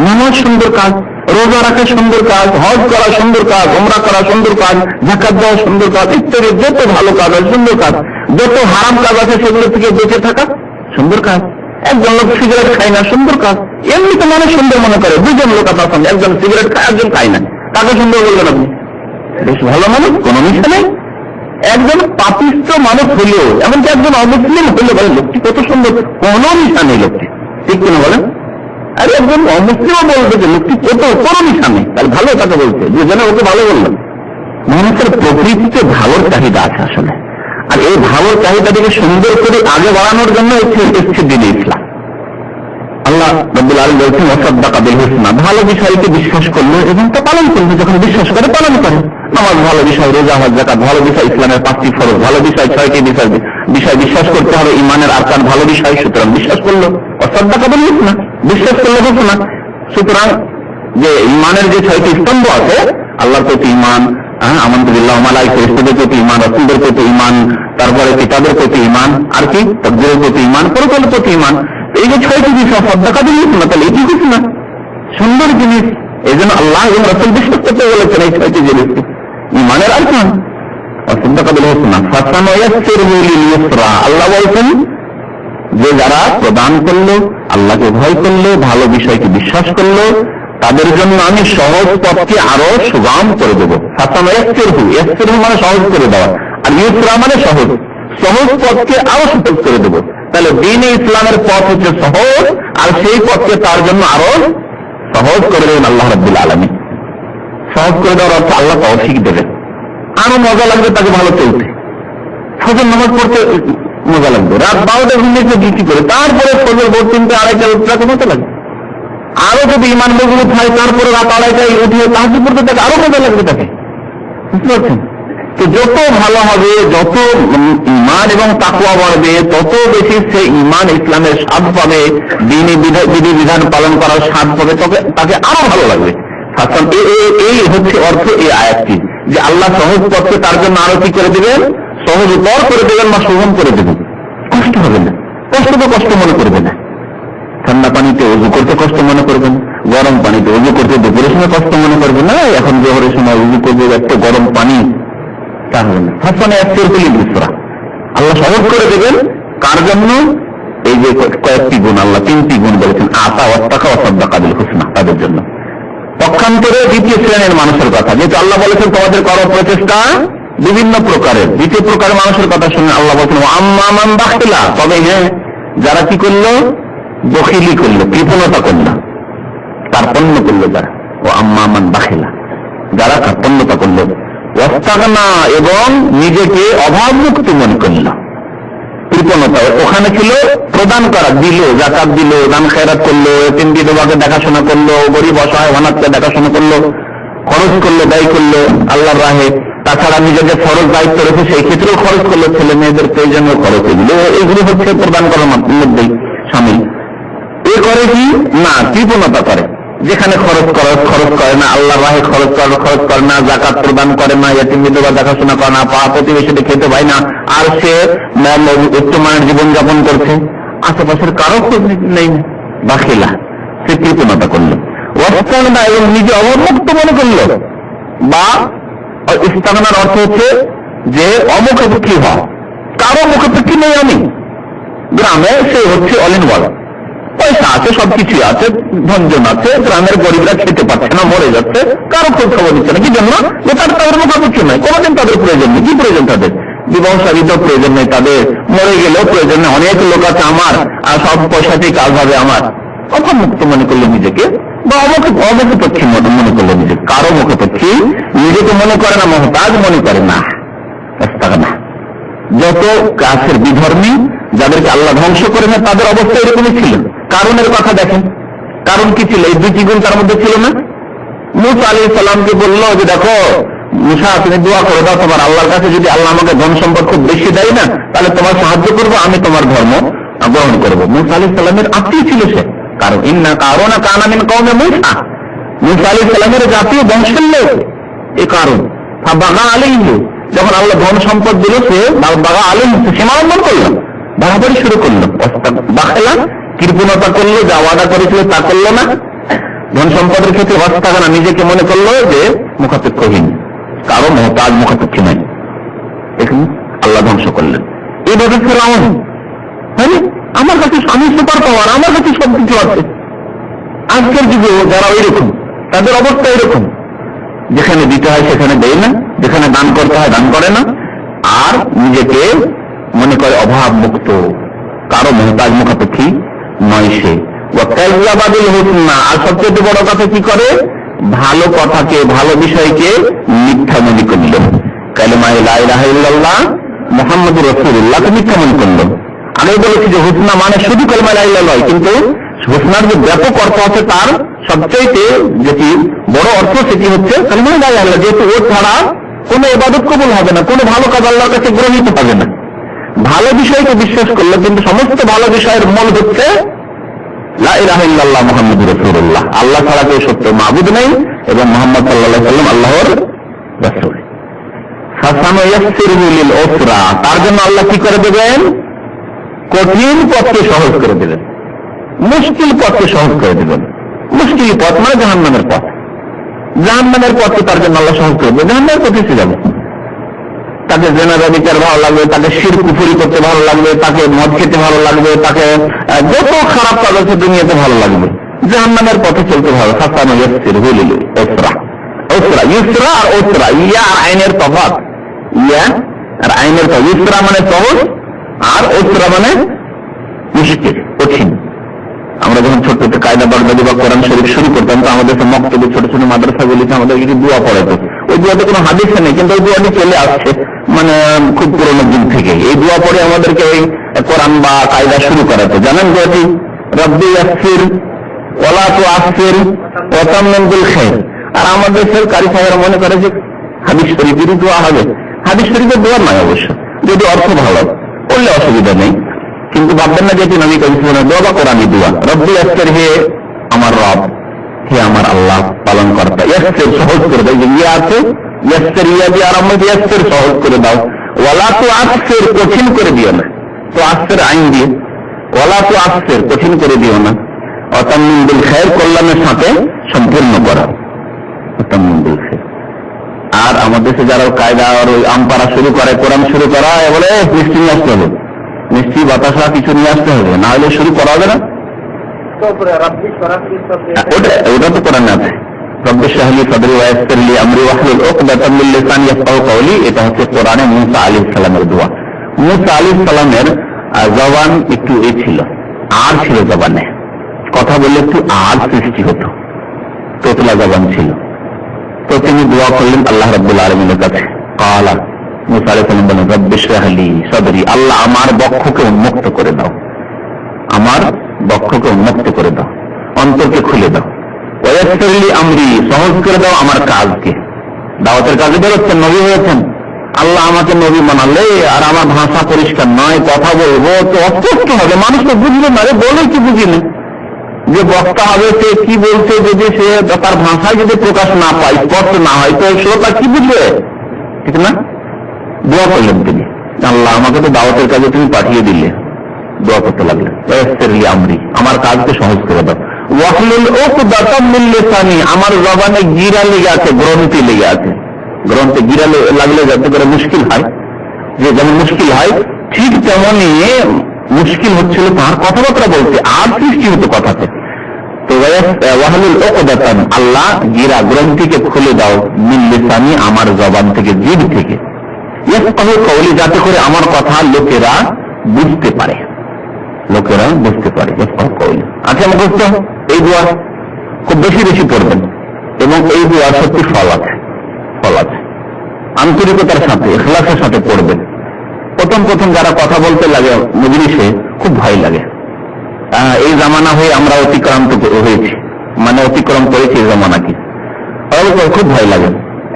নামাজ সুন্দর কাজ, রোজা রাখা সুন্দর কাজ, হজ করা সুন্দর কাজ, উমরা করা সুন্দর কাজ, যাকাত দেওয়া সুন্দর কাজ, ইত্যাদি যত ভালো কাজ আছে সুন্দর কাজ। যত হারাম কাজ আছে সেগুলো থেকে বেঁচে থাকা সুন্দর কাজ। একজন লোক সিগারেট খায় না, সুন্দর কাজ। এমনি তো মানুষ সুন্দর মনে করে, দুজন লোক আপনার সঙ্গে, একজন সিগারেট খায় একজন খায় না, তাকে সুন্দর বলবেন আপনি? বেশ ভালো মানুষ, কোনো মিশা নেই। একজন পাপিষ্ঠ মানুষ হলেও, এমনকি একজন অমুসলিম হলে বলে লোকটি কত সুন্দর, কোনো মিশা নেই লোকটি, ঠিক কিনা বলেন? আর একজন অমুসলিমও বলবে যে লোকটি কত, কোনো মিশা নেই, তাহলে ভালো তাকে বলছে, দুজনে ওকে ভালো বললেন। মানুষের প্রকৃতিতে ভালোর চাহিদা আছে আসলে। আর এই ভালোর চাহিদাটিকে সুন্দর করে আগে বাড়ানোর জন্য এসেছে দিন ইসলাম। আল্লাহ রাব্বুল আলামিন বলছেন ওয়াসাদ্দাকা বিল হুসনা, ভালো বিষয়কে বিশ্বাস করলো এবং তা পালন করলো। যখন বিশ্বাস করে পালন করে, নামাজ ভালো বিষয়, রোজা হজ যাকাত ভালো বিষয়, ইসলামের 5টি ফরজ ভালো বিষয়, 6টি বিষয় বিশ্বাস করতে হবে, ঈমানের আরকান ভালো বিষয়, সুতরাং বিশ্বাস করলো। ওয়াসাদ্দাকা বিল হুসনা, বিশ্বাস করলো হুসনা। সুতরাং যে ঈমানের যে 6টি স্তম্ভ আছে, আল্লাহর প্রতি ঈমান, আমানতু বিল্লাহি ওয়া মালাইকাতিহি, ফেরেশতাদের প্রতি ঈমান, রাসূলদের প্রতি ঈমান, তারপরে কিতাবের প্রতি ঈমান, আর কি তাকদীরের প্রতি ঈমান, পরকালের প্রতি ঈমান। এই যে 6টি বিষয় সাদ্দাকা দিল না, তাহলে এটি কিছু না, সুন্দর জিনিস। এই জন্য আল্লাহ এবং রাসূল বিশ্বাস করতে বলেছেন এই 6টি জিনিস ঈমানের আরকান। সাদ্দাকা দিল না, ফাসানুয়াসসিরহু লিল ইউসরা, আল্লাহ বলেন যে যারা প্রদান করলো, আল্লাহকে ভয় করলো, ভালো বিষয়কে বিশ্বাস করলো, তাদের জন্য আমি সহজ পথকে আরো সুগম করে দেবো। ফাসানুয়াসসিরহু মানে সহজ করে দেওয়া, আর ইউসরা মানে সহজ, সহজ পথকে আরো সহজ করে দেবো। তাহলে দ্বীন ইসলামের পথ হচ্ছে সহজ, আর সেই পথকে তার জন্য আরো সহজ করে দেবেন আল্লাহ রাব্বুল আলামিন। সহজ করে দেওয়ার অর্থ আল্লাহ তৌফিক দেবেন, আরো মজা লাগবে তাকে ভালো চলতে। ফজর নামাজ পড়তে মজা লাগবে, রাত 12টা ঘুমিয়ে ডিউটি করে, তারপরে ফজর ভোর 3টে 2:30 উঠতে মজা লাগবে। আরো যদি ইমান মজবুত হয়, তারপরে রাত 2:30টায় উঠিয়ে তাহাজ্জুদ পড়তে তাকে আরো মজা লাগবে তাকে, বুঝতে পারছেন? তো যত ভালো হবে, যত ঈমান এবং তাকওয়া বাড়বে, তত বেশি সে ঈমান ইসলামের স্বাদ পাবে, দ্বীনি বিধি বিধান পালন করার স্বাদ পাবে, তাকে আরো ভালো লাগবে। এই হচ্ছে অর্থ এই আয়াতটি, যে আল্লাহ সহজ পথকে তার জন্য আরো কি করে দেবেন, সহজতর করে দেবেন বা সুগম করে দেবেন। কষ্ট হবে না, কষ্ট তো কষ্ট মনে করবে না। ঠান্ডা পানিতে ওযু করতে কষ্ট মনে করবে না, গরম পানিতে ওযু করতে দুপুরের সময় কষ্ট মনে করবে না, এখন জোহরের সময় ওযু করবে এত গরম পানি, তা হবে না। আল্লাহ সহজ করে দেবেন কার জন্য? এই যে কয়েকটি গুণ, আল্লাহ 3টি গুণ বলেছেন, আতা ওয়াত্তাকা ওয়াসাদ্দাকা বিল হুসনা, তাদের জন্য। পক্ষান্তরে দ্বিতীয় শ্রেণীর মানুষের কথা, যেহেতু আল্লাহ বলেছেন তোমাদের করো প্রচেষ্টা বিভিন্ন প্রকারের, দ্বিতীয় প্রকারের মানুষের কথা শুনে আল্লাহ বলছেন আম্মা মান বাখিলা, তবে হ্যাঁ যারা কি করলো, বখিলি করলো, কৃপণতা করলো, কার্পণ্য করলো, যারা ও আম্মা মান বাখিলা, যারা কার্পণ্যতা করলো, ওয়াস্তাগনা এবং নিজেকে অভাবমুক্ত মনে করল। কৃপণতা ওখানে ছিল প্রদান করা, দিল, যাকাত দিল, দান খেরাত করলো, এতিম বিধবাকে দেখাশোনা করলো, গরিব অসহায় অনাথকে দেখাশোনা করলো, খরচ করলো, ব্যয় করলো আল্লাহর রাহে। তাছাড়া নিজেদের ফরজ দায়িত্ব রেখে সেই ক্ষেত্রেও খরচ করলো, ছেলে মেয়েদের প্রয়োজনীয় খরচ, এগুলো হচ্ছে প্রদান করার মধ্যেই সামিল। এ করে কি না, কৃপণতা করে, যেখানে খরচ করে না, আল্লাহর রাহে খরচ করে না, যাকাত প্রদান করে না, এতিম বিধবা দেখাশোনা করে না, পাড়া প্রতিবেশীদের খেতে পায় না, আর সে উচ্চমানের জীবনযাপন করছে, আশেপাশের কারো খোঁজ নেই, বাখিলা, সে কৃপণতা করলো। ওয়াস্তাগনা এবং নিজে অবমুক্ত মনে করলো, বা ইস্তাগনার অর্থ হচ্ছে যে অমুখাপেক্ষী হওয়া, কারো মুখাপেক্ষী নেই আমি। গ্রামে সে হচ্ছে অল ইন ওয়াল, পয়সা আছে, সবকিছু আছে, ধনজন আছে, গ্রামের গরিবরা খেতে পারছে না, মরে যাচ্ছে, কারো খোঁজ খবর দিচ্ছে না। কি জন্য? যে তাদের মুখাপেক্ষী নয়, কোনোদিন তাদের প্রয়োজন নেই। কি প্রয়োজন তাদের? বিবাহ সাধিত প্রয়োজন নেই তাদের, মরে গেলেও প্রয়োজন নেই, অনেক লোক আছে আমার, আর সব পয়সাতেই কাজ হবে আমার। অভাবমুক্ত মনে করলো নিজেকে, বা অমুখাপেক্ষী মনে করলো নিজেকে, কারো মুখাপেক্ষী নিজেকে মনে করে না, মহতাজ মনে করে না। যত গাছের বিধর্মী, যাদেরকে আল্লাহ ধ্বংস করে না, তাদের অবস্থা এরকমই ছিল। কারণের কথা দেখেন, কারণ কি ছিল? এই দুটি গুণ তার মধ্যে ছিল না? মুসা আলাইহিস সালামকে বললো যে দেখো মুসা, তুমি দোয়া করে দাও তোমার আল্লাহর কাছে, যদি আল্লাহ আমাকে ধন সম্পদ খুব বেশি দেয় না, তাহলে তোমার সাহায্য করবো, আমি তোমার ধর্ম গ্রহণ করবো। মুসা আলাইহিস সালামের আত্মীয় ছিল সে, কারণ ইন্না কারণা কানা মিন কওমে মুসা, মুসা আলাইহিস সালামের জাতীয় বংশের লোক। এ কারণ বাগা আলাইহি, যখন আল্লাহ ধন সম্পদ দিল, সে বাগা আলাইহি, সীমালঙ্ঘন করলো, বাড়াবাড়ি শুরু করলো, বাখেলা, কৃপণতা করলো, যা ওয়াদা করেছিল তা করলো না। ধন সম্পদের ক্ষেত্রে ওয়াস্তাগনা, নিজেকে মনে করলো যে মুখাপেক্ষহীন, কারো মহতাজ, মুখাপেক্ষী নাই। দেখুন আল্লাহ ধ্বংস করলেন। এইভাবে ফেরাউন, হ্যাঁ, আমার কাছে আমি সুপার পাওয়ার, আমার কাছে সবকিছু আছে। আজকের যুগে যারা ওইরকম, তাদের অবস্থা এরকম, যেখানে দিতে হয় সেখানে দেয় না, যেখানে দান করতে হয় দান করে না, আর নিজেকে মনে করে অভাব মুক্ত, কারো মহতাজ, মুখাপেক্ষী নয় সে। আর সবচেয়ে বড় কথা কি করে? ভালো কথাকে, ভালো বিষয়কে মিথ্যা মনে করল। কালেমা লা ইলাহা ইল্লাল্লাহ মুহাম্মাদুর রাসূলুল্লাহকে মিথ্যা মনে করল। আমি বলেছি যে হুসনা মানে শুধু কালেমা লা ইলাহা নয়, কিন্তু হুসনার যে ব্যাপক অর্থ আছে, তার সবচেয়ে যেটি বড় অর্থ সেটি হচ্ছে কালেমা লা ইলাহা ইল্লাল্লাহ। যেহেতু ও ছাড়া কোনো ইবাদত কবুল হবে না, কোনো ভালো কাজ আল্লাহর কাছে গ্রহীত হবে না। ভালো বিষয়কে বিশ্বাস করলো, কিন্তু সমস্ত ভালো বিষয়ের মূল হচ্ছে লা ইলাহা ইল্লাল্লাহ মুহাম্মাদুর রাসূলুল্লাহ, আল্লাহ ছাড়া কেউ সত্য মাবুদ নেই, এবং মুহাম্মদ সাল্লাল্লাহু আলাইহি ওয়াসাল্লাম আল্লাহর রাসূল। ফাসানুয়াসসিরহু লিল উসরা, তার জন্য আল্লাহ কি করে দেবেন? কঠিন পথকে সহজ করে দেবেন, মুশকিল পথকে সহজ করে দেবেন। মুশকিল পথ মানে জাহান্নামের পথ, জাহান্নামের পথকে তার জন্য আল্লাহ সহজ করে দেবেন। জাহান্নামের পথে সে যাবে, তাকে জেনারেল বিচার ভালো লাগবে, তাকে শিরক কুফরি করতে ভালো লাগবে, তাকে মদ খেতে ভালো লাগবে, তাকে যত খারাপ কাজ আছে দুনিয়াতে ভালো লাগবে, জাহান্নামের পথে চলতে ভালো। ফাসানুয়াসসিরহু লিল উসরা, উসরা, ইসরা আর উসরা, ইয়া আর আইনের তফাৎ, ইয়া আর আইনের তফাৎ। ইসরা মানে সহজ, আর উসরা মানে মুশকিল, কঠিন। আমরা যখন ছোট ছোট কায়দা বাগদাদি বা কোরআন শরীফ শুরু করতাম, তো আমাদের মক্তবে ছোট ছোট মাদ্রাসাগুলিতে আমাদের কিছু দোয়া পড়াতো। ওই দোয়াতে কোনো হাদিসে নেই, কিন্তু ওই দোয়াটি চলে আসছে মানে খুব পুরোনো দিন থেকে। এই দোয়া পড়ে আমাদেরকে ওই কোরআন বা কায়দা শুরু করাতো। জানেন দোয়াটি? রব্বি ইয়াসসির ওয়ালা তুআসসির ওয়া তাম্মিম বিল খাইর। আর আমাদের কারি সাহেবরা মনে করে যে হাদিস শরীফেরই দোয়া হবে। হাদিস শরীফের দোয়া নয় অবশ্য, যদি অর্থ ভালো করলে অসুবিধা নেই, কিন্তু ভাববেন না যেটি নবী করিম সাল্লাল্লাহু আলাইহি ওয়াসাল্লামের দোয়া বা কোরআনী দোয়া। রব্বি ইয়াসসির, হে আমার রব, হে আমার আল্লাহ পালন কর্তা। ইয়াসসির, সহজ করে দাও। ইয়া আছে, ইয়াসসির, ইয়া দিয়ে আরম্ভ, ইয়াসসির, সহজ করে দাও। ওয়ালা তুআসসির, কঠিন করে দিও না। তো আসসির আইন দিয়ে, ওয়ালা তুআসসির, কঠিন করে দিও না। ওয়া তাম্মিম বিল খাইর, কল্যাণের সাথে সম্পূর্ণ করা। ওয়া তাম্মিম বিল খাইর। আর আমাদের দেশে যারা কায়দা আর ওই আমপারা শুরু করে, কোরআন শুরু করা, বলে মিষ্টি নিয়ে আসতে হবে, মিষ্টি বাতাসা কিছু নিয়ে আসতে হবে, না হলে শুরু করা হবে না। ওটা তো কোরআন আছে, রব্বি ইশরাহ লি সাদরি ওয়া ইয়াসসির লি আমরি ওয়াহলুল উকদাতাম মিন লিসানি ইয়াফকাহু কওলি। এটা হচ্ছে কোরআনে মুসা আলাইহিস সালামের দোয়া। মুসা আলাইহিস সালামের জবান একটু ছিল, আর ছিল জবানে, কথা বললে একটু আর সৃষ্টি হতো, তোতলা জবান ছিল। তো তিনি দোয়া করলেন আল্লাহ রাব্বুল আলামিনের কাছে। ক্বালা, মুসা আলাইহিস সালাম বলেন, রব্বি ইশরাহ লি সাদরি, আল্লাহ আমার বক্ষকে উন্মুক্ত করে দাও, আমার বক্ষকে উন্মুক্ত করে দাও, অন্তরকে খুলে দাও। ওয়ায়াসসির লি আমরি, সহজ করে দাও আমার কাজকে। দাওয়াতের কাজে বেরোচ্ছেন, নবী হয়েছেন, আল্লাহ আমাকে নবী বানালে আর আমার ভাষা পরিষ্কার নয়, কথা বলবো তো অস্পষ্ট হবে, মানুষ তো বুঝবে না, বলে কি বুঝিনি, যে বক্তা হবে সে কি বলছে যদি সে তার ভাষায় যদি প্রকাশ না পায়, স্পষ্ট না হয়, তো শ্রোতা কি বুঝবে, ঠিক না? দোয়া করলেন তিনি, আল্লাহ আমাকে তো দাওয়াতের কাজে তুমি পাঠিয়ে দিলে। দোয়া করতে লাগলেন, ওয়ায়াসসির লি আমরি, আমার কাজকে সহজ করে দাও। ওয়াহলুল উকদাতাম মিন লিসানি, আমার জবানে গিরা লেগে আছে, গ্রন্থি লেগে আছে। গ্রন্থে গিরা লাগলে যাতে করে মুশকিল হয়, যে যেমন মুশকিল হয় ঠিক তেমনি মুশকিল হচ্ছিল তার কথাবার্তা বলতে, আর সৃষ্টি হতো কথাতে। তো ওয়াহলুল উকদাতাম, আল্লাহ গিরা গ্রন্থিকে খুলে দাও, মিন লিসানি, আমার জবান থেকে, জিহ্বা থেকে, ইয়াফকাহু কওলি, যাতে করে আমার কথা লোকেরা বুঝতে পারে, লোকেরা বুঝতে পারে। ইয়াফকাহু কওলি, আচ্ছা মুখস্থ এই দোয়া খুব বেশি বেশি পড়বেন, এবং এই দোয়া সত্যি ফল আছে, ফল আছে। আন্তরিকতার সাথে, ইখলাসের সাথে পড়বেন। প্রথম প্রথম যারা কথা বলতে লাগে মজলিসে খুব ভয় লাগে। এই জামানা হয়ে আমরা অতিক্রান্ত হয়েছি, মানে অতিক্রম করেছি এই জামানাকে, খুব ভয় লাগে।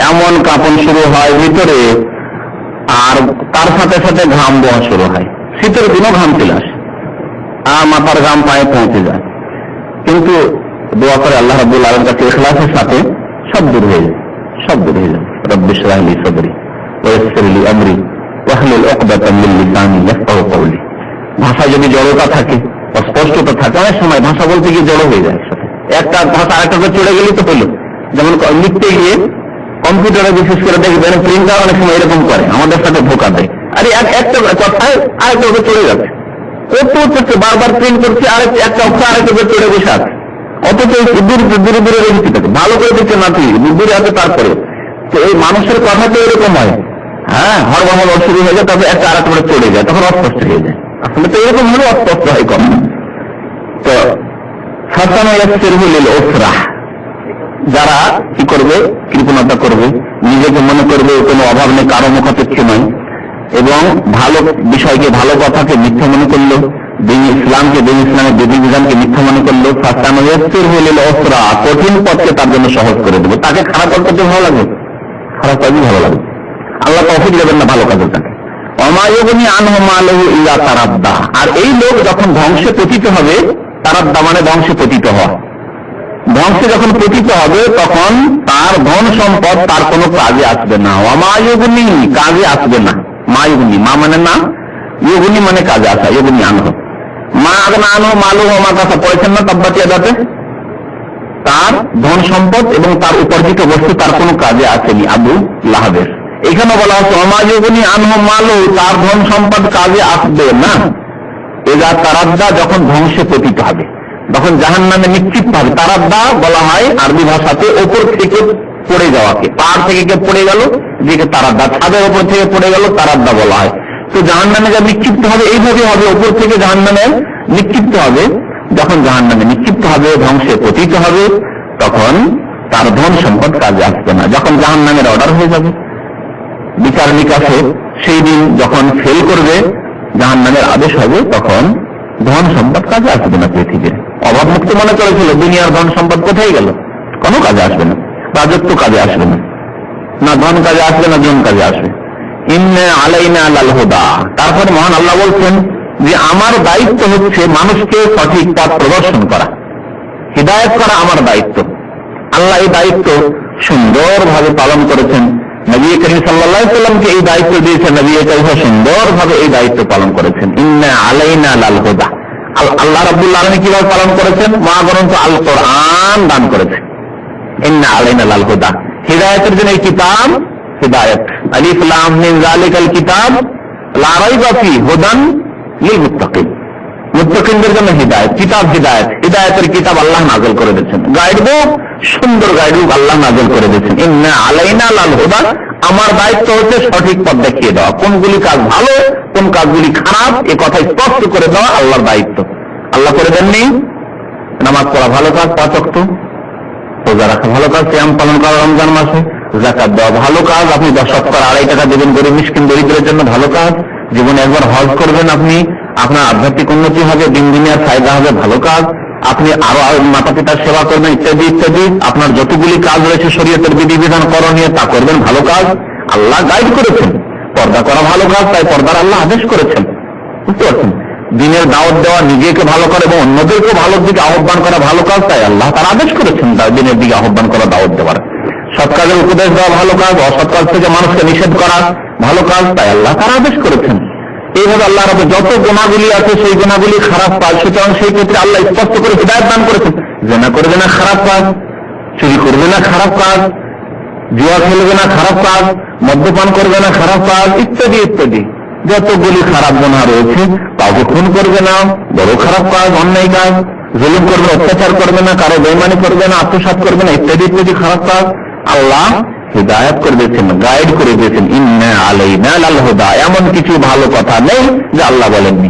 এমন কাঁপন শুরু হয় ভিতরে, আর তার সাথে সাথে ঘাম দেওয়া শুরু হয়। শীতের দিনও ঘাম চলে আসে, আর মাথার ঘাম পায়ে পৌঁছে যায়। কিন্তু দোয়া করে আল্লাহ রাব্বুল আলামিনের কাছে ইখলাসের সাথে, সব দূর হয়ে যায়, সব দূর হয়ে যায়। রব্বি ইশরাহ লি সাদরি ওয়ায়াসসির লি আমরি ওয়াহলুল উকদাতাম মিন লিসানি ইয়াফকাহু কওলি। ভাষায় যদি জড়তা থাকে, অস্পষ্টতা থাকে, অনেক সময় ভাষা বলতে গিয়ে জড়ো হয়ে যায়, একসাথে একটা ভাষা আরেকটাতে চলে গেলেই তো হলো। যেমন লিখতে গিয়ে কম্পিউটারে বিশেষ করে দেখবেন প্রিন্টার অনেক সময় এরকম করে, আমাদের সাথে ধোকা দেয়। আরে একটা কথায় আরেকটা চলে যাচ্ছে, বারবার প্রিন্ট করছে, একটা অক্ষর আরেকটা চলে বসে আছে, অথচ দূরে দূরে রেখেছি তাকে, ভালো করে দিচ্ছে না তুই দূরে আছে। তারপরে তো এই মানুষের কথা তো এরকম হয়, হ্যাঁ, হরবহর শুরু হয়ে যায়, তারপরে একটা আরেকটা চলে যায়, তখন অস্পষ্ট হয়ে যায়। আসলে তো এরকম হলে অস্পষ্ট হয় কম। তো ফাসানা ইয়াসসিরহু লিল উসরা, যারা কি করবে, কৃপণতা করবে, নিজেকে মনে করবে কোনো অভাব নেই, কারো মুখাপেক্ষী নয়, এবং ভালো বিষয়কে, ভালো কথাকে মিথ্যা মনে করলো, দিন ইসলামকে, দিন ইসলামের বিধিবিধানকে মিথ্যা মনে করলো, ফাসানা ইয়াসসিরহু লিল উসরা, কঠিন পথকে তার জন্য সহজ করে দেবে। তাকে খারাপ কাজ করতে ভালো লাগবে, খারাপ কাজই ভালো লাগবে, আল্লাহ তৌফিক দেবেন না ভালো কাজের জন্য। ওমা ইউগনি আনহু মালুহু ইল্লা তারাদ্দা, আর এই লোক যখন ধ্বংসে পতিত হবে, তারাদ্দা মানে ধ্বংসে পতিত হওয়া, ধ্বংসে যখন পতিত হবে তখন তার ধন সম্পদ তার কোনো কাজে আসবে না। ওমা ইউগনি, কাজে আসবে না। মা ইউগনি, মা মানে না, ইউগনি মানে কাজে আসা, ইউগনি আনহু, মা আগনা আনহু মালুহু মা কথা পড়েছেন না তাব্বাত ইয়াদাতে, তার ধন সম্পদ এবং তার উপার্জিত বস্তু তার কোনো কাজে আসেনি আবু লাহাবের। এখানে বলা হচ্ছে অমাজুবনি আনহু মালু, তার ধন সম্পদ কাজে আসবে না। এরা তারাদ্দা, যখন ধ্বংসে পতিত হবে, তখন জাহান্নামে নিক্ষিপ্ত হবে। তারাদ্দা বলা হয় আরবি ভাষাতে ওপর থেকে পড়ে যাওয়াকে, পাহাড় থেকে কেউ পড়ে গেল যেটা তারাদ্দা, ছাদের ওপর থেকে পড়ে গেল তারাদ্দা বলা হয়। তো জাহান্নামে যা নিক্ষিপ্ত হবে এইভাবে হবে, ওপর থেকে জাহান্নামে নিক্ষিপ্ত হবে। যখন জাহান্নামে নিক্ষিপ্ত হবে, ধ্বংসে পতিত হবে, তখন তার ধন সম্পদ কাজে আসবে না। যখন জাহান্নামের অর্ডার হয়ে যাবে, বিচার নিকাশে সেই দিন যখন ফেল করবে, জাহান্নামের আদেশ হবে, তখন ধন সম্পদ কাজে আসবে না। পৃথিবীর অভাব মুক্ত মনে করেছিল, দুনিয়ার ধন সম্পদ কোথায় গেল, কোনো কাজে আসবে না, রাজত্ব কাজে আসবে না, না ধন কাজে আসবে না জন কাজে আসবে। ইন্না আলাইনা লাল হুদা, তারপরে মহান আল্লাহ বলছেন যে আমার দায়িত্ব হচ্ছে মানুষকে সঠিক পথ প্রদর্শন করা, হিদায়াত করা আমার দায়িত্ব। আল্লাহ এই দায়িত্ব সুন্দরভাবে পালন করেছেন, নবী করিম সাল্লাল্লাহু আলাইহি ওয়াসাল্লামকে এই দায়িত্ব দিয়েছেন, নবী করিম সুন্দরভাবে এই দায়িত্ব পালন করেছেন। ইন্না আলাইনা লাল হুদা, আল্লাহ রাব্বুল আলামিন কিভাবে পালন করেছেন, মহাগ্রন্থ আল কোরআন দান করেছেন। ইন্না আলাইনা লাল হুদা, হিদায়াতের জন্য এই কিতাব, হিদায়াত, আলিফ লাম মিম যালিকাল কিতাব লা রাইবা ফিহি হুদান লিল মুত্তাকিন, মুত্তাকিনদের জন্য হিদায়াত, কিতাব হিদায়াত, হিদায়াতের কিতাব আল্লাহ নাযিল করে দিয়েছেন, গাইড বুক, সুন্দর গাইড বুক আল্লাহ নাযিল করে দিয়েছেন। ইন্না আলাইনা লাল হুদা, আমার দায়িত্ব হচ্ছে সঠিক পথ দেখিয়ে দেওয়া, কোনগুলি কাজ ভালো কোন কাজগুলি খারাপ এ কথা স্পষ্ট করে দেওয়া আল্লাহর দায়িত্ব। আল্লাহ করে দেননি নামাজ পড়া ভালো কাজ, 5 ওয়াক্ত, রোজা রাখা ভালো কাজ, সিয়াম পালন করা রমজান মাসে, যাকাত দেওয়া ভালো কাজ, আপনি 10 শতকরা 2.5 টাকা দেবেন গরিব মিসকিন দরিদ্রের জন্য ভালো কাজ, জীবনে একবার হজ করবেন আপনি, আপনার আধ্যাত্মিক উন্নতি হবে, দিন দুনিয়ার ফায়দা হবে ভালো কাজ, আপনি আরো মাতা পিতার সেবা করবেন ইত্যাদি ইত্যাদি, আপনার যতগুলি কাজ রয়েছে শরীয়তের বিধিবিধান করণীয় তা করবেন ভালো কাজ। আল্লাহ গাইড করেছেন পর্দা করা ভালো কাজ, তাই পর্দার আল্লাহ আদেশ করেছেন, বুঝতে পারছেন। দিনের দাওয়াত দেওয়া, নিজেকে ভালো করা এবং অন্যদেরকে ভালোর দিকে আহ্বান করা ভালো কাজ, তাই আল্লাহ তার আদেশ করেছেন দিনের দিকে আহ্বান করা, দাওয়াত দেওয়ার। সৎ কাজের উপদেশ দেওয়া ভালো কাজ, অসৎ কাজ থেকে মানুষকে নিষেধ করা ভালো কাজ, তাই আল্লাহ তার আদেশ করেছেন। এইভাবে আল্লাহ রাব্বুল যত গুনাহগুলি আছে সেই গুনাহগুলি খারাপ কাজ, সুতরাং সেই ক্ষেত্রে আল্লাহ স্পষ্ট করে হিদায়াত দান করেছেন। জিনা করবে না খারাপ কাজ, চুরি করবে না খারাপ কাজ, জুয়া খেলবে না খারাপ কাজ, মদ্যপান করবে না খারাপ কাজ ইত্যাদি ইত্যাদি যতগুলি খারাপ গুনাহ রয়েছে। কাউকে খুন করবে না, বড় খারাপ কাজ, অন্যায় কাজ, জুলুম করবে, অত্যাচার করবে না, কারো বেঈমানি করবে না, আত্মসাৎ করবে না ইত্যাদি ইত্যাদি খারাপ কাজ আল্লাহ হিদায়াত করে দিয়েছেন, গাইড করে দিয়েছেন। ইন্না আলাইনা লাল হুদা, এমন কিছু ভালো কথা নেই যে আল্লাহ বলেননি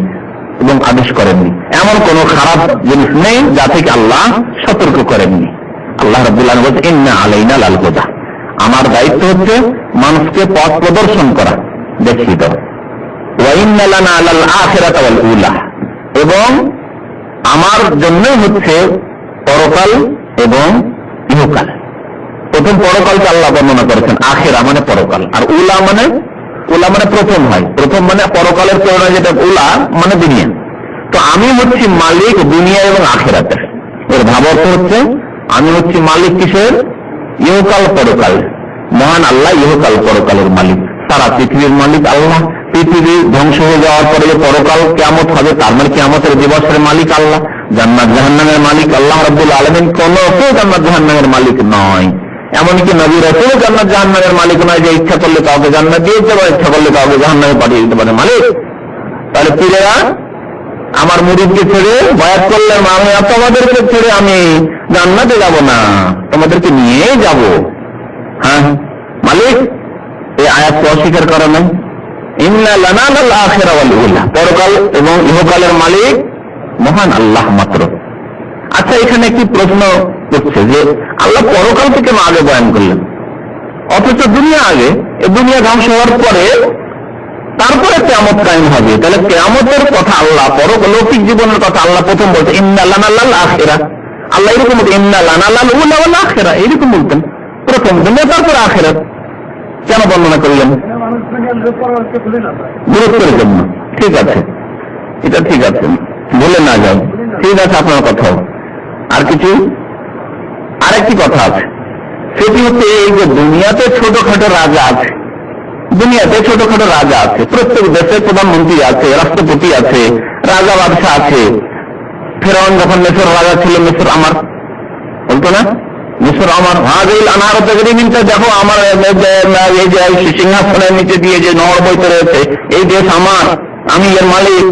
এবং আদেশ করেননি, এমন কোন খারাপ জিনিস নেই যা থেকে আল্লাহ সতর্ক করেননি। আল্লাহ রাব্বুল আলামিন বলেন ইন্না আলাইনা লাল হুদা, আমার দায়িত্ব হচ্ছে মানুষকে পথ প্রদর্শন করা, দেখিয়ে দেওয়া। ওয়া ইন্না লানা লাল আখিরাতা ওয়াল উলা, এবং আমার জন্যই হচ্ছে পরকাল এবং ইহকাল। প্রথম পরকালকে আল্লাহ বর্ণনা করেছেন, আখিরা মানে পরকাল, আর উলা মানে প্রথম হয়, প্রথম মানে পরকালের প্রেরণা, যেটা উলা মানে দুনিয়া। তো আমি হচ্ছি মালিক দুনিয়া এবং আখিরাতের। এর ভাব অর্থ হচ্ছে আমি হচ্ছি মালিক কিসের? ইহকাল পরকাল। মহান আল্লাহ ইহকাল পরকালের মালিক, সারা পৃথিবীর মালিক আল্লাহ। পৃথিবী ধ্বংস হয়ে যাওয়ার পরে যে পরকাল কিয়ামত হবে, তার মানে কিয়ামতের দিবসের মালিক আল্লাহ। জান্নাত জাহান্নামের মালিক আল্লাহ রাব্বুল আলামিন, কোন কেউ জান্নাত জাহান্নামের মালিক নয়। এমনকি নবী রাসূল জান্নাত জাহান্নামের মালিক নয়, যে ইচ্ছা করলে কাউকে জান্নাত দিয়ে দিতে পারে, ইচ্ছা করলে কাউকে জাহান্নামে পাঠিয়ে দিতে পারে মালিক। তাহলে পীরেরা আমার মুরিদকে ছেড়ে বয়াত করলেন, আমি তোমাদেরকে ছেড়ে আমি জান্নাতে যাব না, তোমাদেরকে নিয়েই যাব। হ্যাঁ মালিক, এই আয়াতকে অস্বীকার করা নাই। ইন্না লানা লাল আখিরা ওয়াল উলা, পরকাল এবং ইহকালের মালিক মহান আল্লাহ মাত্র। আচ্ছা, এখানে একটি প্রশ্ন করছে যে আল্লাহ পরকালকে কেন আগে বয়ান করলেন, অথচ দুনিয়া আগে? এই দুনিয়া ধ্বংস হওয়ার পরে তারপরে কিয়ামত কায়েম হবে, তাহলে কিয়ামতের কথা আল্লাহ, পরলৌকিক জীবনের কথা আল্লাহ প্রথম বলতে ইন্না লানা লাল আখিরা। আল্লাহ এরকম বলতেন ইন্না লানা লাল উলা ওয়াল আখিরা, এরকম বলতেন, প্রথম দুনিয়া তারপর আখিরাত। কেন বর্ণনা করলেন? গুরুত্বের জন্য। ঠিক আছে, এটা ঠিক আছে, বলে না যাও, ঠিক আছে আপনার কথা। আর কিছু, আরেকটি কথা আছে, সেটি হচ্ছে এই যে দুনিয়াতে ছোটখাটো রাজা আছে, দুনিয়াতে ছোটখাটো রাজা আছে, প্রত্যেক দেশের প্রধানমন্ত্রী আছে, রাষ্ট্রপতি আছে, রাজা বাদশাহ আছে। ফেরাউন যখন মিশর রাজা ছিল, মিশর আমার বলতো না, মিশর আমার হাজিল আনার তগরিমিনটা দেখো, আমার এই যে সিংহাসনের নিচে দিয়ে যে নহর বইতে রয়েছে, এই দেশ আমার, আমি এর মালিক।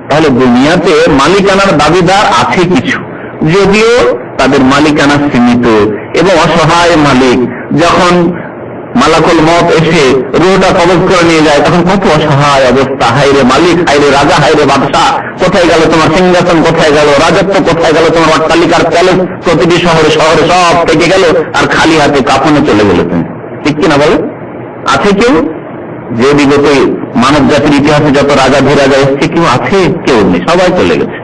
তাহলে দুনিয়াতে মালিকানার দাবিদার আছে কিছু, যদিও তাদের মালিকানা সীমিত এবং অসহায় মালিক। যখন মালাকুল মউত এসে রূহটা কবজ করে নিয়ে যায়, তখন কত অসহায় অবস্থা। হায়রে মালিক, হায়রে রাজা, হায়রে বাদশাহ, কোথায় গেল তোমার সিংহাসন, কোথায় গেল রাজত্ব, কোথায় গেল তোমার অট্টালিকার প্যালেস, প্রতিটি শহরে শহরে সব থেকে গেল, আর খালি হাতে কাফনে চলে গেল তুমি। ঠিক কিনা বলো? আছে কেউ? যে বিগত মানব জাতির ইতিহাসে যত রাজা ধীরাজা এসছে, কেউ আছে? কেউ নেই, সবাই চলে গেছে।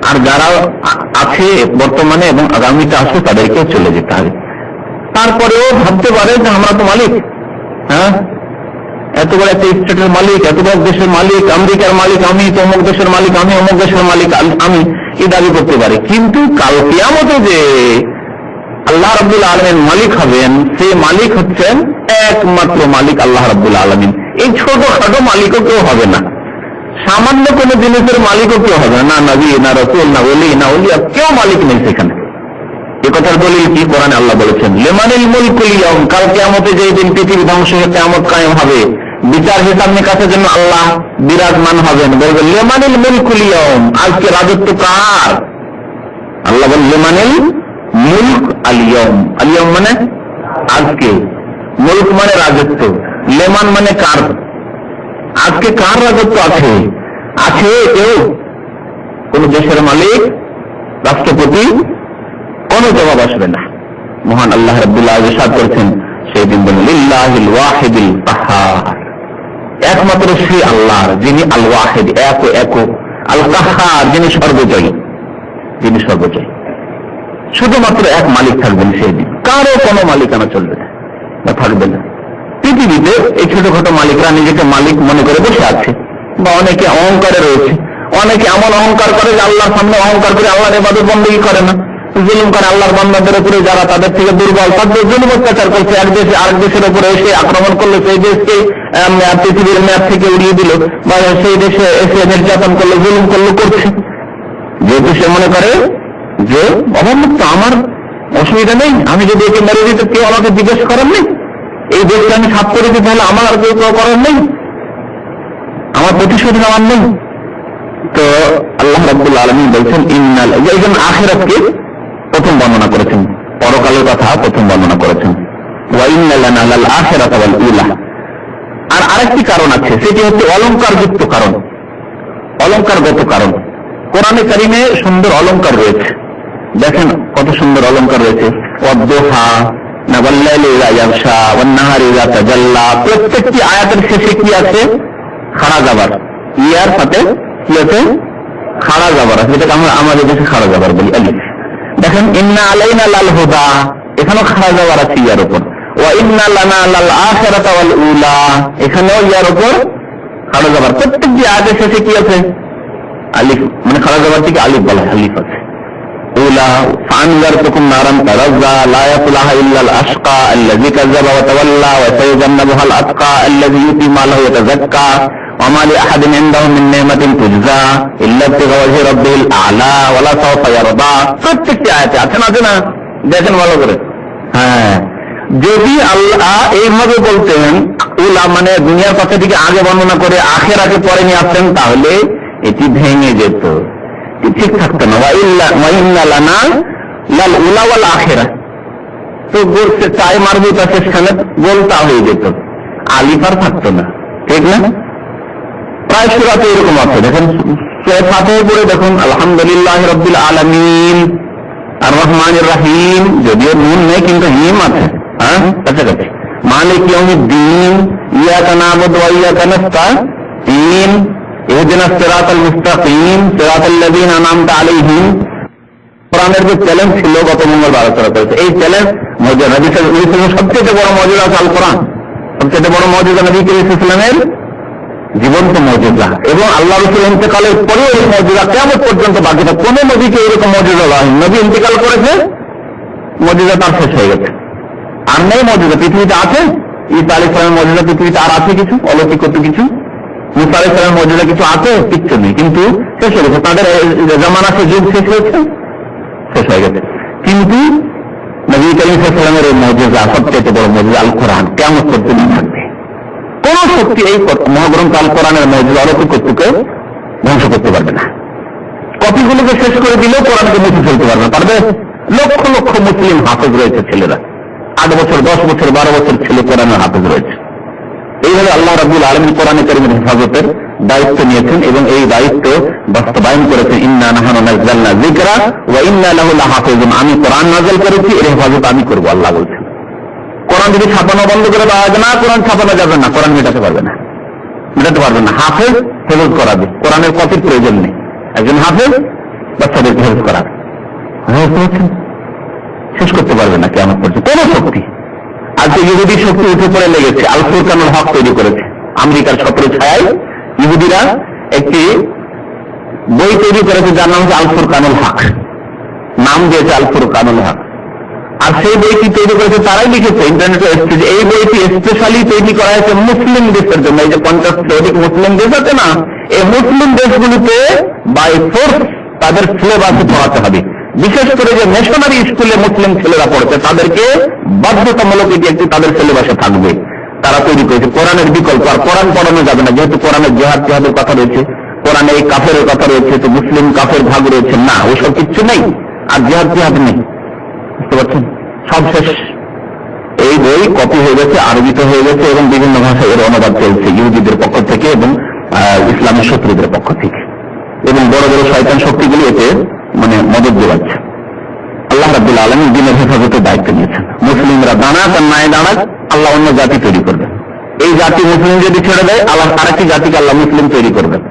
আর যারা আছে বর্তমানে এবং আগামীতে আসবে, তাদেরকেও চলে যেতে হবে। তারপরেও ভাবতে পারে যে আমরা তো মালিক, হ্যাঁ, এত বড় একটা স্টেটের মালিক, এত বড় দেশের মালিক, আমেরিকার মালিক আমি, তো অমুক দেশের মালিক আমি, অমুক দেশের মালিক আমি, এই দাবি করতে পারে। কিন্তু কাল কিয়ামতে যে আল্লাহ রাব্বুল আলামিন মালিক হবেন, সেই মালিক হচ্ছেন একমাত্র মালিক আল্লাহ রাব্বুল আলামিন। এই ছোটখাটো মালিকও কেউ হবে না, সামান্য কোন জিনিসের মালিকও কেউ হবে না, নবী না রাসূল না ওলি না উলিয়া, কেউ মালিক নেই সেখানে। এ কথার দলিল কি? কোরআনে আল্লাহ বলেছেন লিমানিল মুলকুল ইয়াউম, কাল কিয়ামতে যেই দিন পৃথিবী ধ্বংস হয়ে কিয়ামত কায়েম হবে, বিচার হিসাব নিকাশের জন্য আল্লাহ বিরাজমান হবেন, বলবেন লিমানিল মুলকুল ইয়াউম, আজকে রাজত্ব কার? আল্লাহ বলেন লিমানিল মুলক আল ইয়াউম, আল ইয়াউম মানে আজকে, মুলক মানে রাজত্ব, লেমান মানে কার। আজকে কার রাজত্ব আছে? আছে কেউ? কোন দেশের মালিক, রাষ্ট্রপতি? কোন জবাব আসবে না। মহান আল্লাহ রাব্বুল আলামিন ইরশাদ করেছেন সেই দিন বলেন লিল্লাহিল ওয়াহিদিল কাহ্হার, একমাত্র সেই আল্লাহর যিনি আল ওয়াহিদ, এক এক, আল কাহ্হার যিনি সর্বজয়ী, যিনি সর্বজয়ী। শুধুমাত্র এক মালিক থাকবেন সেই দিন, কারো কোনো মালিকানা চলবে না বা থাকবে না। পৃথিবীতে এই ছোটখাটো মালিকরা নিজেকে মালিক মনে করে বসে আছে, বা অনেকে অহংকারে রয়েছে। অনেকে এমন অহংকার করে যে আল্লাহর সামনে অহংকার করে আল্লাহর ইবাদত বন্দেগী করে না, জুলুম করে আল্লাহর বান্দাদের উপরে, যারা তাদের থেকে দুর্বল তাদের জুলুম অত্যাচার করছে। এক দেশে আরেক দেশের উপরে এসে আক্রমণ করলো, সেই দেশকে পৃথিবীর ম্যাপ থেকে উড়িয়ে দিল, বা সেই দেশে এসে নির্যাতন করলো, জুলুম করলো, করছে। যেহেতু সে মনে করে যে অবমুক্ত, আমার অসুবিধা নেই, আমি যদি একে মেরে দিতে কেউ আমাকে জিজ্ঞেস করার নেই, এই দেশকে আমি সাফ করে দিতে হলে আমার আর কেউ করার নেই, আমার প্রতিশোধ নেওয়ার নেই। তো আল্লাহ রাব্বুল আলামিন বলছেন ইন্নাল, এই জন্য আখিরাতকে প্রথম বর্ণনা করেছেন, পরকালের কথা প্রথম বর্ণনা করেছেন। ওয়া ইন্না লানা লাল আখিরাতা ওয়াল উলা। আর আরেকটি কারণ আছে, সেটি হচ্ছে অলংকারযুক্ত কারণ, অলংকারগত কারণ। কোরআনে কারিমে সুন্দর অলংকার রয়েছে, দেখেন কত সুন্দর অলংকার রয়েছে। ওয়াদ-দুহা, ওয়াল-লাইলি ইযা ইয়াগশা, ওয়ান-নাহারি ইযা তাজাল্লা। প্রত্যেকটি আয়াতের শেষে কি আছে? খাড়া জাবার, ইয়ার সাথে কি আছে? খাড়া জাবার আছে, যেটাকে আমরা আমাদের দেশে খাড়া জাবার বলি, আলিফ। দেখেন ইন্না আলাইনা লাল হুদা, এখানেও খাড়া জাবার আছে ইয়ার উপর। ওয়া ইন্না লানা লাল আখিরাতা ওয়াল উলা, এখানেও ইয়ার উপর খাড়া জাবার। প্রত্যেকটি আয়াতের শেষে কি আছে? আলিফ, মানে খাড়া জাবার থেকে আলিফ বলা হয়, আলিফ আছে। উলা ফানজারতুকুম নারান তারাজ্জা লা ইয়াসলাহা ইল্লাল আশকা আল্লাযী কাযযাবা ওয়া তাওয়াল্লা ওয়া সায়াজান্নাবুহাল আতকা আল্লাযী ইউতি মালাহু ইয়াতাযাক্কা ওয়া মা লিআহাদিন ইনদাহু মিন নি'মাতিন তুজজা ইল্লা ইবতিগা ওয়াজহি রাব্বিল আ'লা ওয়া লা সাওফা ইয়ারদা। প্রত্যেকটি আয়াতে আছে না? দেখেন ভালো করে। হ্যাঁ, যদি আল্লাহ এইভাবে বলতেন, উলা মানে দুনিয়ার কথা থেকে আগে বর্ণনা করে আখিরাতে পরে নিয়ে আসতেন, তাহলে এটি ভেঙে যেত, ঠিক থাকতো না। ওয়া ইন্না লানা লাল উলা ওয়াল আখিরা, তো বলছে চাই মারবুত আছে, সেখানে গোলতা হয়ে যেত, আলিফ আর থাকতো না, ঠিক না? প্রায় সূরাতে এরকম আছে। দেখেন সূরা ফাতিহা পড়ে দেখুন, আলহামদুলিল্লাহি রাব্বিল আলামিন আর রহমানির রহিম, যদিও নুন নেই কিন্তু হিম আছে, হ্যাঁ কাছাকাছি। মালিক ইয়াউমিদ্দিন, ইয়াকা না'বুদু ওয়া ইয়াকা নাস্তাঈন, ইহদিনাস সিরাতাল মুস্তাকিম সিরাতাল লাযীনা আন'আমতা আলাইহিম। কোরআনের যে চ্যালেঞ্জ ছিল গত মঙ্গলবার আলোচনা করেছে, এই চ্যালেঞ্জ মুজিজা নবী সাল্লাল্লাহু আলাইহি ওয়াসাল্লামের সবচেয়ে বড় মুজিজা আল কোরআন, সবচেয়ে বড় মুজিজা নবী করিম সাল্লাল্লাহু আলাইহি ওয়াসাল্লামের জীবন্ত মুজিজা, এবং আল্লাহ রাসূল ইন্তেকালের পরেও এই মুজিজা কিয়ামত পর্যন্ত বাকি থাকে। কোন নবীকে এরকম মুজিজা হয়নি, নবী ইন্তেকাল করেছে, মুজিজা তার শেষ হয়ে গেছে, আর নেই মুজিজা পৃথিবীতে। আছে ঈসা আলাইহিস সালামের মুজিজা পৃথিবীতে আর আছে কিছু অলৌকিক কিছু? মুসা আলাইহিস সালামের মুজিজা কিছু আছে? কিচ্ছু নেই, কিন্তু শেষ হয়ে গেছে, তাদের জামানা শেষ, যুগ শেষ হয়েছে, শেষ হয়ে গেছে। কিন্তু নবী করিম সাল্লাল্লাহু আলাইহি ওয়াসাল্লামের এই মুজিজা, সবচেয়ে বড় মুজিজা আল কোরআন, কিয়ামত পর্যন্ত থাকবে। কোন শক্তি এই মহাগ্রন্থ আল কোরআনের মুজিজা অলৌকিকত্বকে ধ্বংস করতে পারবে না। কপিগুলোকে শেষ করে দিলেও কোরআনকে মুছে ফেলতে পারবে না, পারবে? লক্ষ লক্ষ মুসলিম হাফেজ রয়েছে, ছেলেরা 8 বছর 10 বছর 12 বছর ছেলে কোরআনের হাফেজ রয়েছে। এইভাবে আল্লাহ রাব্বুল আলামিন কোরআনে কারীমের হেফাজতের দায়িত্ব নিয়েছেন এবং এই দায়িত্ব বাস্তবায়ন করেছেন। ইন্না নাহনু নাযালনা যিকরা ওয়া ইন্না লাহু লাহাফিজুন, আমি কোরআন নাযিল করেছি, এর হেফাজত আমি করব, আল্লাহ বলছেন। কোরআন যদি ছাপানো বন্ধ করে দেওয়া হয় না, কোরআন ছাপানো যাবে না, কোরআন মেটাতে পারবে না, মেটাতে পারবে না। হাফেজ হেফাজত করাবে, কোরআনের কপির প্রয়োজন নেই, একজন হাফেজ বাচ্চাদেরকে হেফাজত করাবে, শেষ করতে পারবে না কিয়ামত পর্যন্ত কোন শক্তি। আজকে ইহুদি শক্তি উঠে পড়ে লেগেছে, আল ফুরকানুল হক তৈরি করেছে আমেরিকার ছত্র ছায়ায়। ইহুদিরা একটি বই তৈরি করেছে যার নাম হচ্ছে আল ফুরকানুল হক, নাম দিয়েছে আল ফুরকানুল হক। আর সেই বইটি তৈরি করেছে তারাই লিখেছে, ইন্টারনেটে এসেছে যে এই বইটি স্পেশালি তৈরি করা হয়েছে মুসলিম দেশের জন্য। এই যে 50টি অধিক মুসলিম দেশ আছে না, এই মুসলিম দেশগুলিতে বাই ফোর্স তাদের সিলেবাসে পড়াতে হবে। বিশেষ করে যে মিশনারি স্কুলে মুসলিম ছেলেরা পড়ছে তাদেরকে বাধ্যতামূলক এটি একটি তাদের সিলেবাসে থাকবে। তারা তৈরি করেছে কোরআনের বিকল্প, আর কোরআন পড়ানো যাবে না, যেহেতু কোরআনের জিহাদের কথা রয়েছে, কোরআনে এই কাফের কথা রয়েছে, তো মুসলিম কাফের ভাগ রয়েছে না, ওইসব কিচ্ছু নেই, আর জিহাদ নেই, বুঝতে পারছেন? সব শেষ। এই বই কপি হয়ে গেছে, আরবিতে হয়ে গেছে এবং বিভিন্ন ভাষায় এর অনুবাদ চলছে ইহুদিদের পক্ষ থেকে এবং ইসলামের শত্রুদের পক্ষ থেকে, এবং বড় বড় শয়তান শক্তিগুলি এতে মানে মদত যোগাচ্ছে। আল্লাহ আল্লাহ রাব্বুল আলামিন দ্বীনের হেফাজতের দায়িত্ব নিয়েছেন। মুসলিমরা দাঁড়াক আর নাই দাঁড়াক, আল্লাহ অন্য জাতি তৈরি করবেন। এই জাতি মুসলিম যদি ছেড়ে দেয়, আল্লাহ আরেকটি জাতিকে আল্লাহ মুসলিম তৈরি করবেন।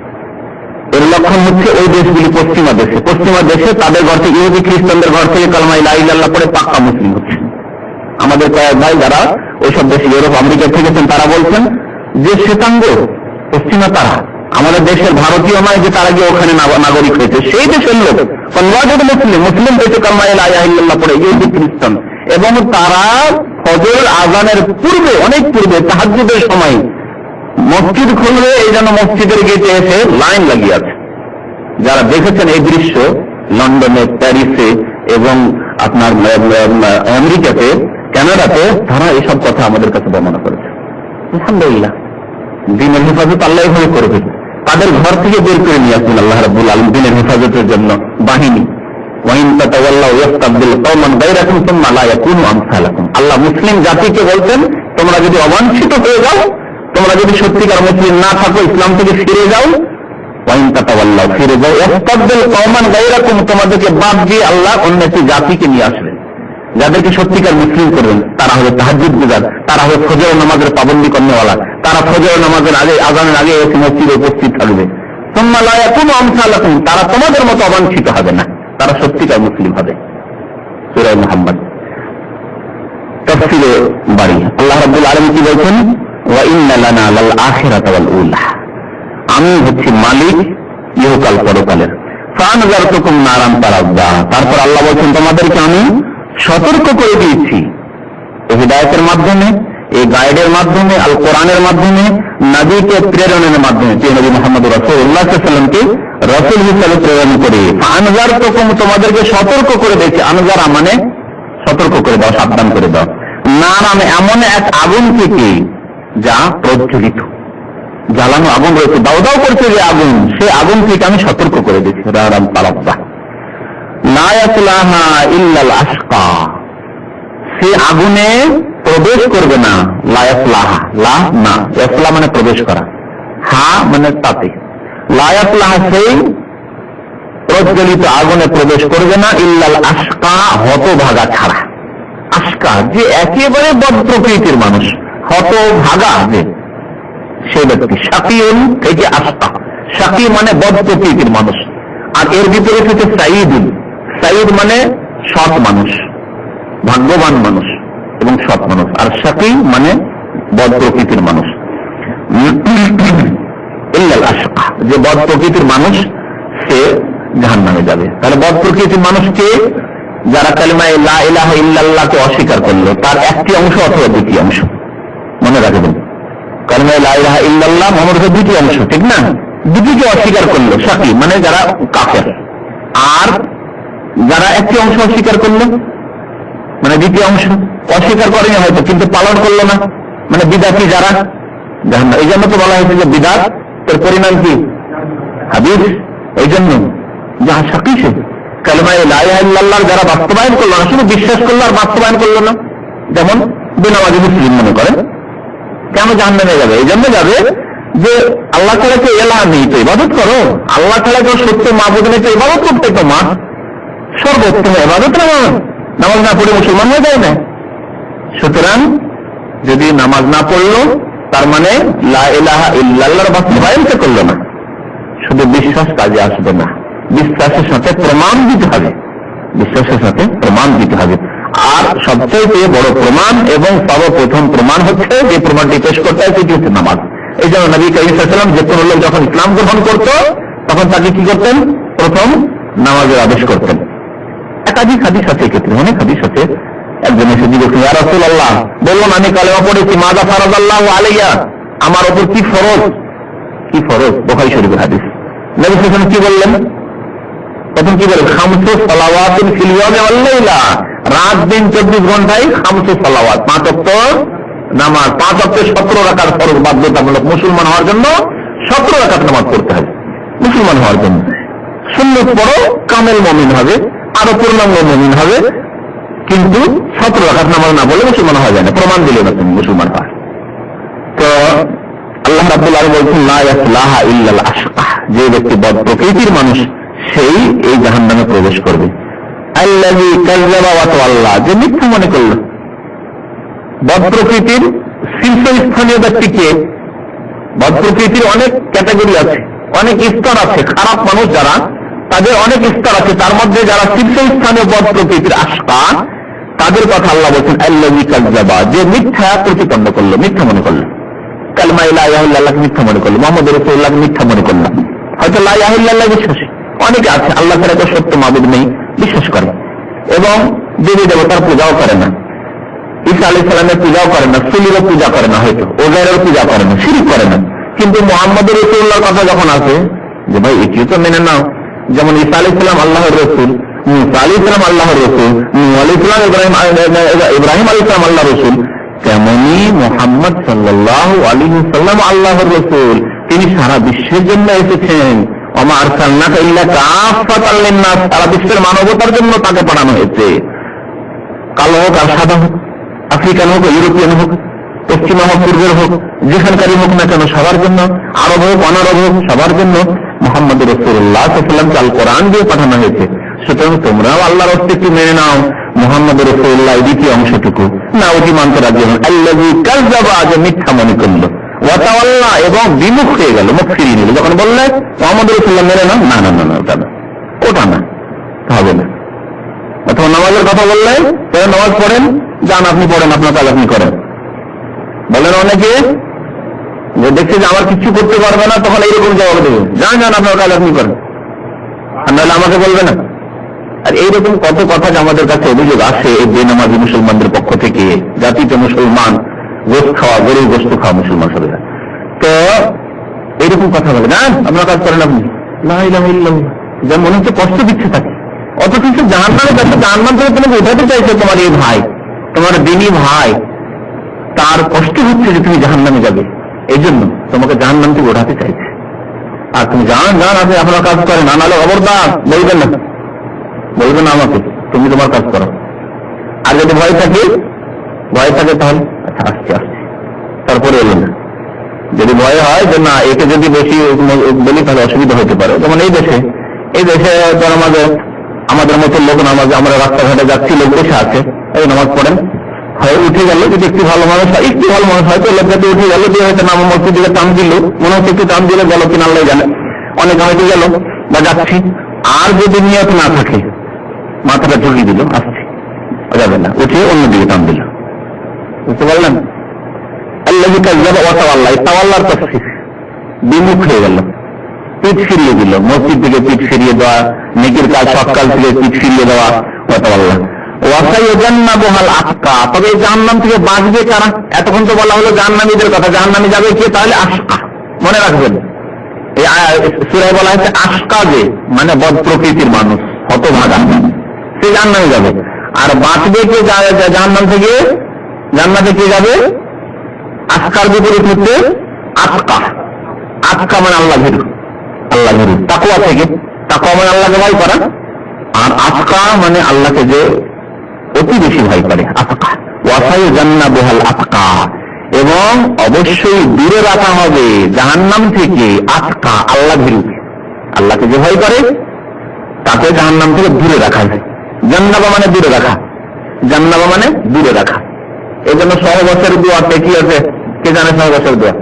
এর লক্ষণ হচ্ছে ওই দেশগুলি পশ্চিমা দেশে তাদের ঘর থেকে, ইহুদি খ্রিস্টানদের ঘর থেকে কালেমা লা ইলাহা ইল্লাল্লাহ পড়ে পাক্কা মুসলিম হচ্ছে। আমাদের কয়েক ভাই যারা ওইসব দেশে ইউরোপ আমেরিকা থেকেছেন তারা বলছেন যে শ্বেতাঙ্গ পশ্চিমা তারা, আমাদের দেশের ভারতীয় নয় যে তারা গিয়ে ওখানে নাগরিক হয়েছে, সেই দেশের লোক কনভার্টেড মুসলিম হয়েছে কালেমা লা ইলাহা ইল্লাল্লাহ পড়ে, ইহুদি খ্রিস্টান। এবং তারা ফজর আযানের পূর্বে, অনেক পূর্বে, তাহাজ্জুদের সময় মসজিদ খুলবে এই জন্য মসজিদের গেটে এসে লাইন লাগিয়ে আছে। যারা দেখেছেন এই দৃশ্য লন্ডনে, প্যারিসে এবং আপনার আমেরিকাতে, কানাডাতে, তারা এসব কথা আমাদের কাছে বর্ণনা করেছে। আলহামদুলিল্লাহ, দ্বীনের হেফাজত আল্লাহ এভাবে করবে। তাদের ঘর থেকে বের করে নিয়ে আসবেন আল্লাহ রাব্বুল আলামিন দ্বীনের হেফাজতের জন্য বাহিনী। ওয়াইন তাতাওয়াল্লাউ ইয়াস্তাবদিল কওমান গায়রাকুম সুম্মা লা ইয়াকুনু আমসালাকুম। আল্লাহ মুসলিম জাতিকে বলতেন, তোমরা যদি অবাঞ্ছিত হয়ে যাও, তোমরা যদি সত্যিকার মুসলিম না থাকো, ইসলাম থেকে ফিরে যাও, ওয়াইন তাতাওয়াল্লাউ, ফিরে যাও, ইয়াস্তাবদিল কওমান গায়রাকুম, তোমাদেরকে বাদ দিয়ে আল্লাহ অন্য একটি জাতিকে নিয়ে আসবেন যাদেরকে সত্যিকার মুসলিম করবেন। তারা হবে তাহাজ্জুদ গুজার, তারা হবে ফজর নামাজের পাবন্দি করনেওয়ালা, তারা ফজর নামাজের আগে, আযানের আগে এসে মসজিদে উপস্থিত থাকবে। সুম্মা লা ইয়াকুনু আমসালাকুম, তারা তোমাদের মতো অবাঞ্ছিত হবে না, তারা সত্যিকার মুসলিম হবে। সূরা মুহাম্মদ তাফসীরে বারী আল্লাহ রাব্বুল আলামিন কি বলছেন? ওয়া ইন্না লানা লাল আখিরাতা ওয়াল উলা, আমি হচ্ছি মালিক ইহকাল পরকালের। ফানজারতুকুম নারান তারাজ্জা, তারপর আল্লাহ বলছেন তোমাদেরকে আমি সতর্ক করে দিয়েছি এই হিদায়াতের মাধ্যমে, এই গাইডের মাধ্যমে, আল কোরআনের মাধ্যমে, নবীকে প্রেরণের মাধ্যমে, যে নবী মুহাম্মদ রাসূলুল্লাহ সাল্লাল্লাহু আলাইহি ওয়াসাল্লামকে রাসূল হিসেবে প্রেরণ করে। ফানজারতুকুম, তোমাদেরকে সতর্ক করে দিয়েছি। আনজারা মানে সতর্ক করে দাও, সাবধান করে দাও। নারান, এমন এক আগুন থেকে যা প্রজ্বলিত, জ্বালানো আগুন রয়েছে, দাও দাও করছে যে আগুন, সে আগুন থেকে আমি সতর্ক করে দিচ্ছি। রারাম তারাব্বা লা ইয়াসলাহা ইল্লাল আশকা, সে আগুনে প্রবেশ করবে না। লা ইয়াসলাহা, লা না, ইয়াসলা মানে প্রবেশ করা, হা মানে তাতে, লা ইয়াসলাহা, সেই প্রজ্বলিত আগুনে প্রবেশ করবে না, ইল্লাল আশকা, হতভাগা ছাড়া। আশকা যে একেবারে বদ প্রকৃতির মানুষ, হতভাগা যে সেই ব্যক্তি। শাকিউন থেকে আশকা, শাকি মানে বদ প্রকৃতির মানুষ। আর এর বিপরীত হচ্ছে সাইদুন, সাইদ মানে সৎ মানুষ, ভাগ্যবান মানুষ এবং সৎ মানুষ। আর শাকি মানে বদ প্রকৃতির মানুষ। ইল্লাল আশকা, যে বদ প্রকৃতির মানুষ সে জাহান্নামে যাবে। তাহলে বদ প্রকৃতির মানুষকে, যারা কালিমা লা ইলাহা ইল্লাল্লাহকে অস্বীকার করলো, তার একটি অংশ অথবা দ্বিতীয় অংশ, মনে রাখবেন। কালিমা লা ইলাহা ইল্লাল্লাহ মুহাম্মদের দ্বিতীয় অংশ, ঠিক না? দুটিকে অস্বীকার করলো শাকি মানে যারা কাফের, আর যারা একটি অংশ অস্বীকার করলো মানে দ্বিতীয় অংশ অস্বীকার করেনি হয়তো, কিন্তু পালন করলো না, মানে বিদাতি যারা, জাহান্নাম। এই জন্য তো বলা হয়েছে যে বিদাত এর পরিণাম কি? হাদিস। এই জন্য যাহা শাকি সে কালিমা লা ইলাহা ইল্লাল্লাহ যারা বাস্তবায়ন করলো না, শুধু বিশ্বাস করলো আর বাস্তবায়ন করলো না, যেমন বেনামাজি মুসলিম মনে করেন, কেন জাহান্নামে যাবে? এই জন্য যাবে যে আল্লাহ ছাড়া কেউ এলাহ নেই, তো ইবাদত করো। আল্লাহ ছাড়া কেউ সত্য মাবুদ নেই, তো ইবাদত করতে তোমার সর্বোত্তম ইবাদত নামাজ। নামাজ না পড়ে মুসলমান হয়ে যায় না। সুতরাং যদি নামাজ না পড়লো, তার মানে লা ইলাহা ইল্লাল্লাহর বাস্তবায়ন সে করলো না। শুধু বিশ্বাস কাজে আসবে না, বিশ্বাসের সাথে প্রমাণ দিতে হবে, বিশ্বাসের সাথে প্রমাণ দিতে হবে। আর সবচেয়ে বড় প্রমাণ এবং সর্বপ্রথম প্রমাণ হচ্ছে, যে প্রমাণটি পেশ করতে হয় সেটি হচ্ছে নামাজ। এই জন্য নবী কারীম সাল্লাল্লাহু আলাইহি ওয়াসাল্লাম যে কোনো লোক যখন ইসলাম গ্রহণ করত, তখন তাকে কি করতেন? প্রথম নামাজের আদেশ করতেন। একাধিক হাদিস আছে, ক্ষেত্রে অনেক হাদিস আছে। একজন এসে জিজ্ঞেস করলেন, ইয়া রাসূলুল্লাহ, বলুন আমি কালেমা পড়েছি, মাযা ফারাদাল্লাহু আলাইয়া, আমার উপর কি ফরজ? কি ফরজ? বুখারী শরীফের হাদিস। নবী সাল্লাল্লাহু আলাইহি ওয়াসাল্লাম কি বললেন? প্রথম কি বলেন? খামসু সালাওয়াতিন ফিল ইয়াউমি ওয়াল লাইলা, রাত দিন 24 ঘন্টায় খামসু সালাওয়াত, 5 ওয়াক্ত নামাজ, 5 ওয়াক্তে 17 রাকাত ফরজ বাধ্যতামূলক। মুসলমান হওয়ার জন্য 17 রাকাত নামাজ পড়তে হবে মুসলমান হওয়ার জন্য। সুন্নত পড়ো, কামেল মুমিন হবে, আরো পূর্ণাঙ্গ মুমিন হবে, কিন্তু 17 রাকাত নামাজ না বলে মুসলমান হওয়া যায় না। প্রমাণ দিলে না তুমি মুসলমান হয়। তো আল্লাহ রাব্বুল আলামিন বলছেন, লা ইয়াসলাহা ইল্লাল আশকা, যে ব্যক্তি বদ প্রকৃতির মানুষ সেই এই জাহান্নামে প্রবেশ করবে। আল্লাযী কাযযাবা ওয়া তাওয়াল্লা, যে মিথ্যা মনে করল। বদ প্রকৃতির শীর্ষস্থানীয় ব্যক্তিকে, বদ প্রকৃতির অনেক ক্যাটাগরি আছে, অনেক স্তর আছে, খারাপ মানুষ যারা, তাদের অনেক স্তর আছে। তার মধ্যে যারা শীর্ষস্থানীয় বদ প্রকৃতির আশকা, তাদের কথা আল্লাহ বলছেন আল্লাযী কাযযাবা, যে মিথ্যা প্রতিপন্ন করলো, মিথ্যা মনে করলো। কালিমা লা ইলাহা ইল্লাল্লাহকে মিথ্যা মনে করলো, মুহাম্মদ রাসূলুল্লাহকে মিথ্যা মনে করলো। হয়তো লা ইলাহা ইল্লাল্লাহ বিশ্বাসী অনেকে আছে, আল্লাহ ছাড়া তো সত্য মাবুদ নেই বিশ্বাস করে, এবং দেবী দেবতার পূজাও করে না, ঈসা আলাইহিস সালামের পূজাও করে না, সুলিরও পূজা করে না, হয়তো ওজাইরের পূজা করে না, শিরক করে না। কিন্তু মুহাম্মদ রাসূলুল্লাহর কথা যখন আসে যে ভাই এটিও তো মেনে নাও, যেমন ঈসা আলাইহিস সালাম আল্লাহর রাসূল, মুসা আলাইহিস সালাম আল্লাহর রাসূল, নূহ আলাইহিস সালাম ইব্রাহিম আলাইহিস সালাম আল্লাহর রাসূল, তেমনি মুহাম্মদ সাল্লাল্লাহু আলাইহি ওয়াসাল্লাম আল্লাহর রাসূল। তিনি সারা বিশ্বের জন্য এসেছেন। ওমা আরসালনাকা ইল্লা কাফাতাল লিন-নাস, সারা বিশ্বের মানবতার জন্য তাকে পাঠানো হয়েছে। কালো হোক আর সাদা হোক, আফ্রিকান হোক, ইউরোপিয়ান হোক, পশ্চিমা হোক, পূর্বের হোক, যেখানকারই হোক না কেন সবার জন্য, আরব হোক অনারব হোক সবার জন্য মুহাম্মদ রাসূলুল্লাহ সাল্লাল্লাহু আলাইহি ওয়াসাল্লামকে আল কোরআন দিয়ে পাঠানো হয়েছে। সুতরাং তোমরাও আল্লাহর অস্তিত্ব মেনে নাও। মুহাম্মদ রাসূলুল্লাহ দ্বিতীয় অংশটুকু না, ওটি মানতে রাজি হন। আল্লাযী কাযযাবা, যে মিথ্যা মনে করলো, ওয়া তাওয়াল্লা, এবং বিমুখ হয়ে গেল, মুখ ফিরিয়ে নিল। যখন বললে মুহাম্মদ রাসূলুল্লাহ মেনে নাও, না না না না, ওটা না, হবে না। অথবা নামাজের কথা বললে নামাজ পড়েন, যান আপনি পড়েন, আপনার কাজ আপনি করেন। বলেন অনেকে যে দেখছে যে আমার কিছু করতে পারবে না, তখন এইরকম জবাব দেবে, যান যান আপনার কাজ আপনি করেন, আর নাহলে আমাকে বলবে না। আর এইরকম কত কথা যে আমাদের কাছে অভিযোগ আসে এই বেনামাজি মুসলমানদের পক্ষ থেকে, জাতিতে মুসলমান, গোশত খাওয়া, গরুর গোশত খাওয়া মুসলমান সবাই, তো এইরকম কথা বলে, না আপনার কাজ করেন আপনি, লা ইলাহা ইল্লাল্লাহ, যা মনে হচ্ছে কষ্ট দিচ্ছে তাকে। অথচ জাহান্নামের কাছে, জাহান্নাম থেকে তোমাকে উঠাতে চাইছে তোমার এই ভাই, তোমার দিনী ভাই, তার কষ্ট হচ্ছে যে তুমি জাহান্নামে যাবে, এই জন্য তোমাকে জাহান্নাম থেকে উঠাতে চাইছে। আর তুমি জান আপনি আপনার কাজ করেন, না নাহলে খবরদার বলবেন না, বলবেন না আমাকে, তুমি তোমার কাজ করো। আর যদি ভয় থাকে তাহলে আচ্ছা আসছে, তারপরে এলো না। যদি ভয় হয় যে না একে যদি বেশি বলি তাহলে অসুবিধা হতে পারে, যেমন এই দেশে আমাদের মতো লোক নামাজ, আমরা রাস্তাঘাটে যাচ্ছি, লোক বসে আছে, এই নামাজ পড়েন, হয় উঠে গেল, যদি একটু ভালো মানুষ হয়, একটু ভালো মানুষ হয়তো লোকটাতে উঠে গেল, দিয়ে হয়তো নাম মসজিদ দিকে টান দিল, মনে হচ্ছে একটু টান দিলে গেল কিনা আল্লাহ জানে, অনেকে হয়তো গেল বা যাচ্ছি। আর যদি নিয়ত না থাকে, মাথাটা ঝুঁকিয়ে দিল, আসছে যাবে না, উঠে অন্যদিকে টান দিল, বুঝতে পারলেন? আল্লাযী কাযযাবা ওয়া তাওয়াল্লা, তাওয়াল্লার তাফসীর বিমুখ হয়ে গেল, পিঠ ফিরিয়ে দিল, মসজিদ থেকে পিঠ ফিরিয়ে দেওয়া, নেকির কাজ সকাল থেকে পিঠ ফিরিয়ে দেওয়া, ওয়া তাওয়াল্লা। ওয়া সাইয়ুজান্নাবুহাল আতকা, তবে জাহান্নাম থেকে বাঁচবে কারা? এতক্ষণ তো বলা হলো জাহান্নামীদের কথা, জাহান্নামে যাবে কে? তাহলে আশকা, মনে রাখবেন এই সূরায় বলা হয়েছে আশকা, যে মানে বদ প্রকৃতির মানুষ, হতভাগা, সে জাহান্নামে যাবে। আর বাঁচবে কে জাহান্নাম থেকে? জান্নাতে কে যাবে? আশকার বিপরীত হচ্ছে আতকা। আতকা মানে আল্লাহ ভীরু, আল্লাহ ভীরু, তাকওয়া থেকে, তাকওয়া মানে আল্লাহকে ভয় করা, আর আতকা মানে আল্লাহকে যে অতি বেশি ভয় করে, আতকা। ওয়া সাইয়ুজান্নাবুহাল আতকা, এবং অবশ্যই দূরে রাখা হবে জাহান্নাম থেকে আতকা, আল্লাহ ভীরুকে, আল্লাহকে যে ভয় করে তাকে জাহান্নাম থেকে দূরে রাখা যায়। জান্নাবা মানে দূরে রাখা, জান্নাবা মানে দূরে রাখা। এই জন্য সহবাসের দোয়াতে কি আছে? কে জানে সহবাসের দোয়া?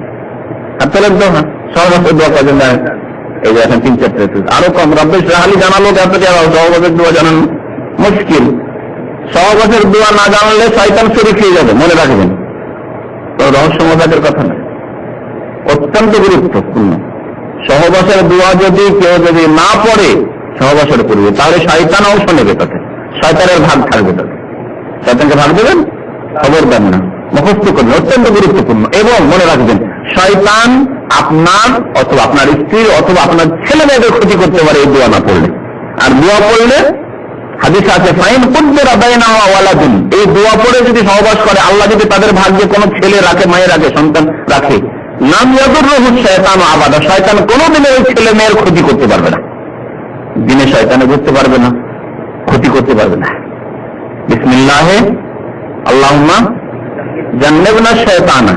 আর তাহলে তো না, সহবাসের দোয়া কজন জানে? এই যে এখন 3-4টা, আরো কম। রব্বে ইশরাহলি জানালো, সহবাসের দোয়া জানানো মুশকিল। সহবাসের দোয়া না জানলে শয়তান শরীক হয়ে যাবে, মনে রাখবেন। তো রহস্যমজাকের কথা না, অত্যন্ত গুরুত্বপূর্ণ। সহবাসের দোয়া যদি কেউ না পড়ে সহবাসের পূর্বে, তাহলে শয়তান অংশ নেবে, তাতে শয়তানের ভাগ থাকবে, তাতে শয়তানকে ভাগ দেবেন, খবরদার না, মুখস্থ করবেন, অত্যন্ত গুরুত্বপূর্ণ। এবং মনে রাখবেন, শয়তান আপনার অথবা আপনার স্ত্রীর অথবা আপনার ছেলে মেয়েদের ক্ষতি করতে পারে এই দোয়া না পড়লে। আর দোয়া পড়লে হাদিস আছে, ফাইন কুদ্দিরা বাইনাহুম ওয়ালাদুন, এই দোয়া পড়ে যদি সহবাস করে, আল্লাহ যদি তাদের ভাগ্যে কোনো ছেলে রাখে, মেয়ে রাখে, সন্তান রাখে, লাম ইয়াদুররুহু শায়তানু আবাদা, শয়তান কোনোদিন ওই ছেলে মেয়ের ক্ষতি করতে পারবে না, দিনে শয়তানে বুঝতে পারবে না, ক্ষতি করতে পারবে না। বিসমিল্লাহে আল্লাহুম্মা জান্নিবনা শায়তানা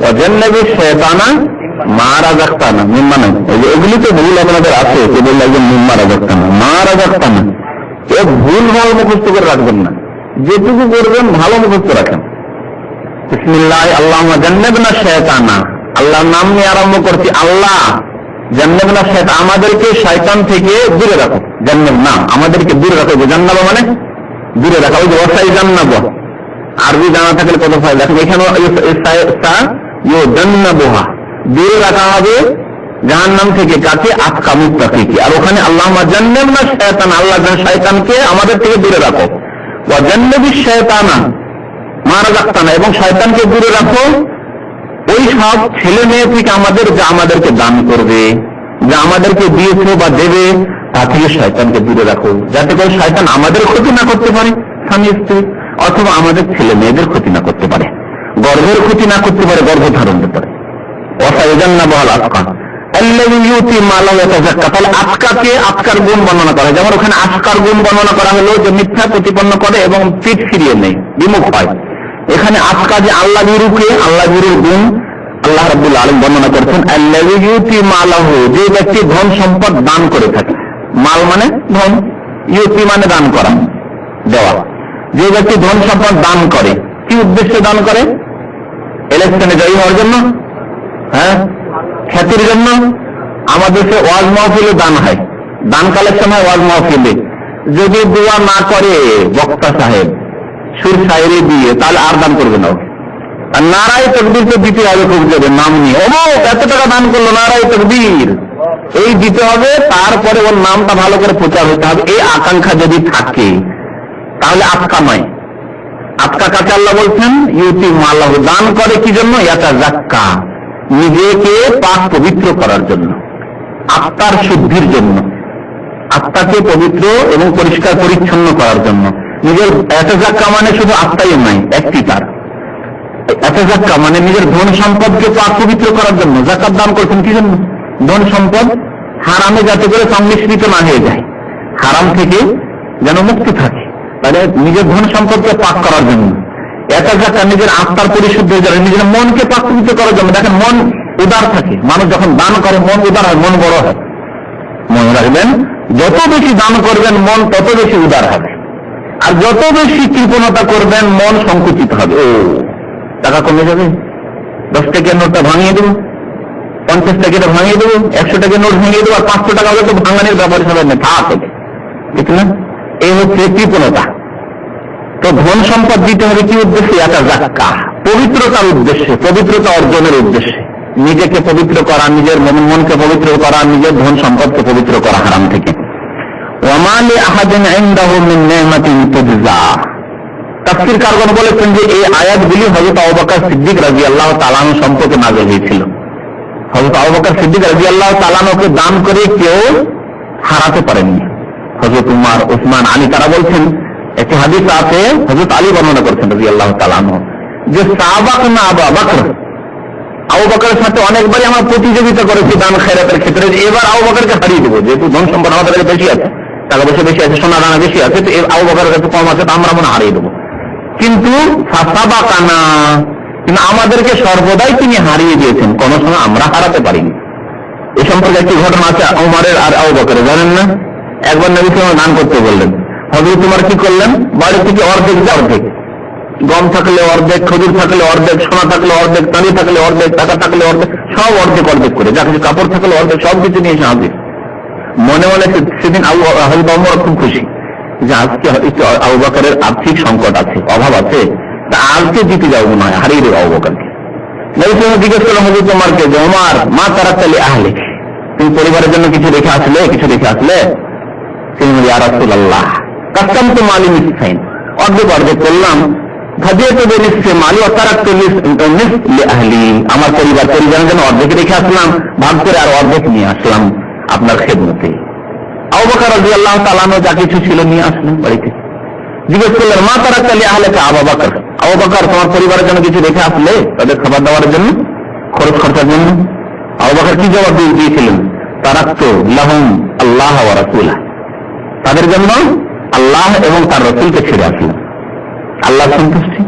ওয়া জান্নিবিশ শায়তানা মা রাযাকতানা, মিম্মা না, এই যে এগুলি তো ভুল আপনাদের আছে, যে বললে একজন মিম্মা রাযাকতানা, মা রাযাকতানা, ভুল ভাল মুখস্থ করে রাখবেন না, যেটুকু করবেন ভালো মুখস্থ রাখেন। বিসমিল্লাহ আল্লাহুম্মা জান্নিবনা শাইতানা, আল্লাহর নাম নিয়ে আরম্ভ করছি। আল্লাহ জান্নিবনা শাইতান, আমাদেরকে শয়তান থেকে দূরে রাখো। জান্নিব না, আমাদেরকে দূরে রাখো। জান্নাবা মানে দূরে রাখা। ওই যে ওয়াসাই জান্নাবা, আরবি জানা থাকলে কত ফায়দা। এখন এখানে জান্নাবুহা, দূরে রাখা হবে জাহান্নাম থেকে। কাছে আটকা মুত্তাকিকে। আর ওখানে আল্লাহুম্মা জান্নিবনা শাইতান, আল্লাহ শয়তানকে আমাদের থেকে দূরে রাখো। ওয়া জান্নিবিশ শাইতানা মা রাযাকতানা, এবং শয়তানকে দূরে রাখো ওই সব ছেলে মেয়ে থেকে আমাদের, যা আমাদেরকে দান করবে, যা আমাদেরকে দিয়েছে বা দেবে, তা থেকে শয়তানকে দূরে রাখো, যাতে করে শয়তান আমাদের ক্ষতি না করতে পারে, স্বামী স্ত্রী, অথবা আমাদের ছেলে মেয়েদের ক্ষতি না করতে পারে, গর্ভের ক্ষতি না করতে পারে, গর্ভধারণ করতে পারে। ওয়াসাইজান্নাবুল আতকা আল্লাযী ইউতি মালা ইয়াতাযাক্কা। তাহলে আতকাকে আতকার গুণ বর্ণনা করা, যেমন ওখানে আতকার গুণ বর্ণনা করা হলো যে মিথ্যা প্রতিপন্ন করে এবং পিঠ ফিরিয়ে নেয়, বিমুখ হয়। এখানে আতকা যে আল্লাহ বিরুকে, আল্লাহ বিরুর গুণ আল্লাহ রাব্বুল আলামিন বর্ণনা করেছেন। আল্লাযী ইউতি মালাহু, যে ব্যক্তি ধন সম্পদ দান করে থাকে। মাল মানে ধন, ইউতি মানে দান করা, দেওয়া। যে ব্যক্তি ধন সম্পদ দান করে, কি উদ্দেশ্যে দান করে? ইলেকশনে জয়ী হওয়ার জন্য, হ্যাঁ, খ্যাতির জন্য। আমাদের দেশে ওয়াজ মাহফিলে দান হয়, দান কালেকশন হয় ওয়াজ মাহফিলে। যদি দোয়া না করে বক্তা সাহেব সুর শায়েরি দিয়ে, তাহলে আর দান করবে না। আর নারায়ে তাকবীর তো দিতে হবে, খুব যাবে নাম নিয়ে, অমুক এত টাকা দান করলো, নারায়ে তাকবীর এই দিতে হবে। তারপরে ওর নামটা ভালো করে প্রচার হতে হবে। এই আকাঙ্ক্ষা যদি থাকে তাহলে আতকা নয়। আতকা কাকে আল্লাহ বলছেন? ইউতি মালাহু, দান করে কি জন্য? ইয়াতাযাক্কা, নিজেকে পাক পবিত্র করার জন্য, আত্মার শুদ্ধির জন্য, আত্মাকে পবিত্র এবং পরিষ্কার পরিচ্ছন্ন করার জন্য। নিজের ইয়াতাযাক্কা মানে শুধু আত্মাই নয়, একটি তার ইয়াতাযাক্কা মানে নিজের ধন সম্পদকে পাক পবিত্র করার জন্য। যাকাত দান করছেন কি জন্য? ধন সম্পদ হারামে যাতে করে সংমিশ্রিত না হয়ে যায়, হারাম থেকে যেন মুক্তি থাকে, তাহলে নিজের ধন সম্পদকে পাক করার জন্য। ইয়াতাযাক্কা নিজের আত্মার পরিশুদ্ধির জন্য, নিজের মনকে পাক পবিত্র করার জন্য। দেখেন মন উদার থাকে, মানুষ যখন দান করে মন উদার হয়, মন বড় হয়। মনে রাখবেন, যত বেশি দান করবেন মন তত বেশি উদার হবে, আর যত বেশি কৃপণতা করবেন মন সংকুচিত হবে। ও টাকা কমে যাবে, 10 টাকার নোটটা ভাঙিয়ে দেবো, 50 টাকাটা ভাঙিয়ে দেবো, 100 টাকার নোট ভাঙিয়ে দেবো, আর 500 টাকা হলে তো ভাঙানোর ব্যাপার হবে না, থাক হবে, ঠিক না? এই হচ্ছে কৃপণতা। তো ধন সম্পদ দিতে হবে কি উদ্দেশ্যে? ইয়াতাযাক্কা, পবিত্রতার উদ্দেশ্যে, পবিত্রতা অর্জনের উদ্দেশ্যে, নিজেকে পবিত্র করা, নিজের মনকে পবিত্র করা, নিজের ধন সম্পদকে পবিত্র করা হারাম থেকে। ওয়ামা লিআহাদিন ইনদাহু মিন নি'মাতিন তুজজা। তাফসীর কারগণ বলেছেন যে এই আয়াতগুলি হযরত আবু বকর সিদ্দিক রাদিয়াল্লাহু তাআলা আনহু সম্পর্কে নাযিল হয়েছিল। হযরত আবু বকর সিদ্দিক রাদিয়াল্লাহু তাআলা আনহুকে দান করে কেউ হারাতে পারেননি। হযরত উমর, উসমান, আলী তারা বলছেন, একটি হাদিস আছে, হযরত আলী বর্ণনা করছেন রাদিয়াল্লাহু তাআলা আনহু, যে সাবাকনা আবু বকর, আবু বকরের সাথে অনেকবারই আমরা প্রতিযোগিতা করেছি দান খেরাতের ক্ষেত্রে, এবার আবু বকরকে হারিয়ে দেবো, যেহেতু ধন সম্পদ আমাদের কাছে বেশি আছে, টাকা পয়সা বেশি আছে, সোনা দানা বেশি আছে, তো আবু বকরের কাছে কম আছে, তো আমরা মনে হারিয়ে দেবো। কিন্তু সাবাকানা, কিন্তু আমাদেরকে সর্বদাই তিনি হারিয়ে দিয়েছেন, কোন সময় আমরা হারাতে পারিনি। এ সম্পর্কে একটি ঘটনা আছে ওমরের আর আবু বকরের, জানেন না? একবার নবী সাল্লাল্লাহু আলাইহি ওয়াসাল্লাম দান করতে বললেন, হযরত উমর কি করলেন? বাড়ি থেকে অর্ধেক অর্ধেক, গম থাকলে অর্ধেক, খেজুর থাকলে অর্ধেক, সোনা থাকলে অর্ধেক, চাঁদি থাকলে অর্ধেক, টাকা থাকলে অর্ধেক, সব অর্ধেক অর্ধেক করে, যা কিছু কাপড় থাকলে অর্ধেক, সব কিছু নিয়ে এসে হাজির। মনে মনে সেদিন হযরত ওমর খুব খুশি যে আজকে আবু বকরের আর্থিক সংকট আছে, অভাব আছে, তা আজকে জিতে যাবো নয়, হারিয়ে দেবো আবু বকরকে। নবী সাল্লাল্লাহু জিজ্ঞেস করলেন হযরত ওমরকে যে ওমর, মা তারাকতা লি আহলিক, তুমি পরিবারের জন্য কিছু রেখে আসলে? কিছু রেখে আসলে? তিনি বললেন, ইয়া রাসূলুল্লাহ কাসামতু মালি নিসফাইন, অর্ধেক অর্ধেক করলাম, ফাজিয়াতু বিনিসফি মালি ওয়া তারাকতু নিসফ লি আহলি, আমার পরিবারের জন্য অর্ধেক রেখে আসলাম, ভাগ করে আর অর্ধেক নিয়ে আসলাম আপনার খেদমতে। আবু বকর রাদিয়াল্লাহু তাআলা আনহু যা কিছু ছিল নিয়ে আসলেন বাড়িতে। জিজ্ঞেস করলেন, মা তারাকতা লি আহলিকা আবু বকর, আবু বকর তোমার পরিবারের জন্য কিছু রেখে আসলে? তাদের খাবার দাবারের জন্য, খরচ খরচার জন্য? আবু বকর কি জবাব দিয়েছিলেন? তারাকতু লাহুম আল্লাহ ওয়া রাসূলা, তাদের জন্য আল্লাহ এবং তার রাসূলকে ছেড়ে আসলেন। আল্লাহ সন্তুষ্টি,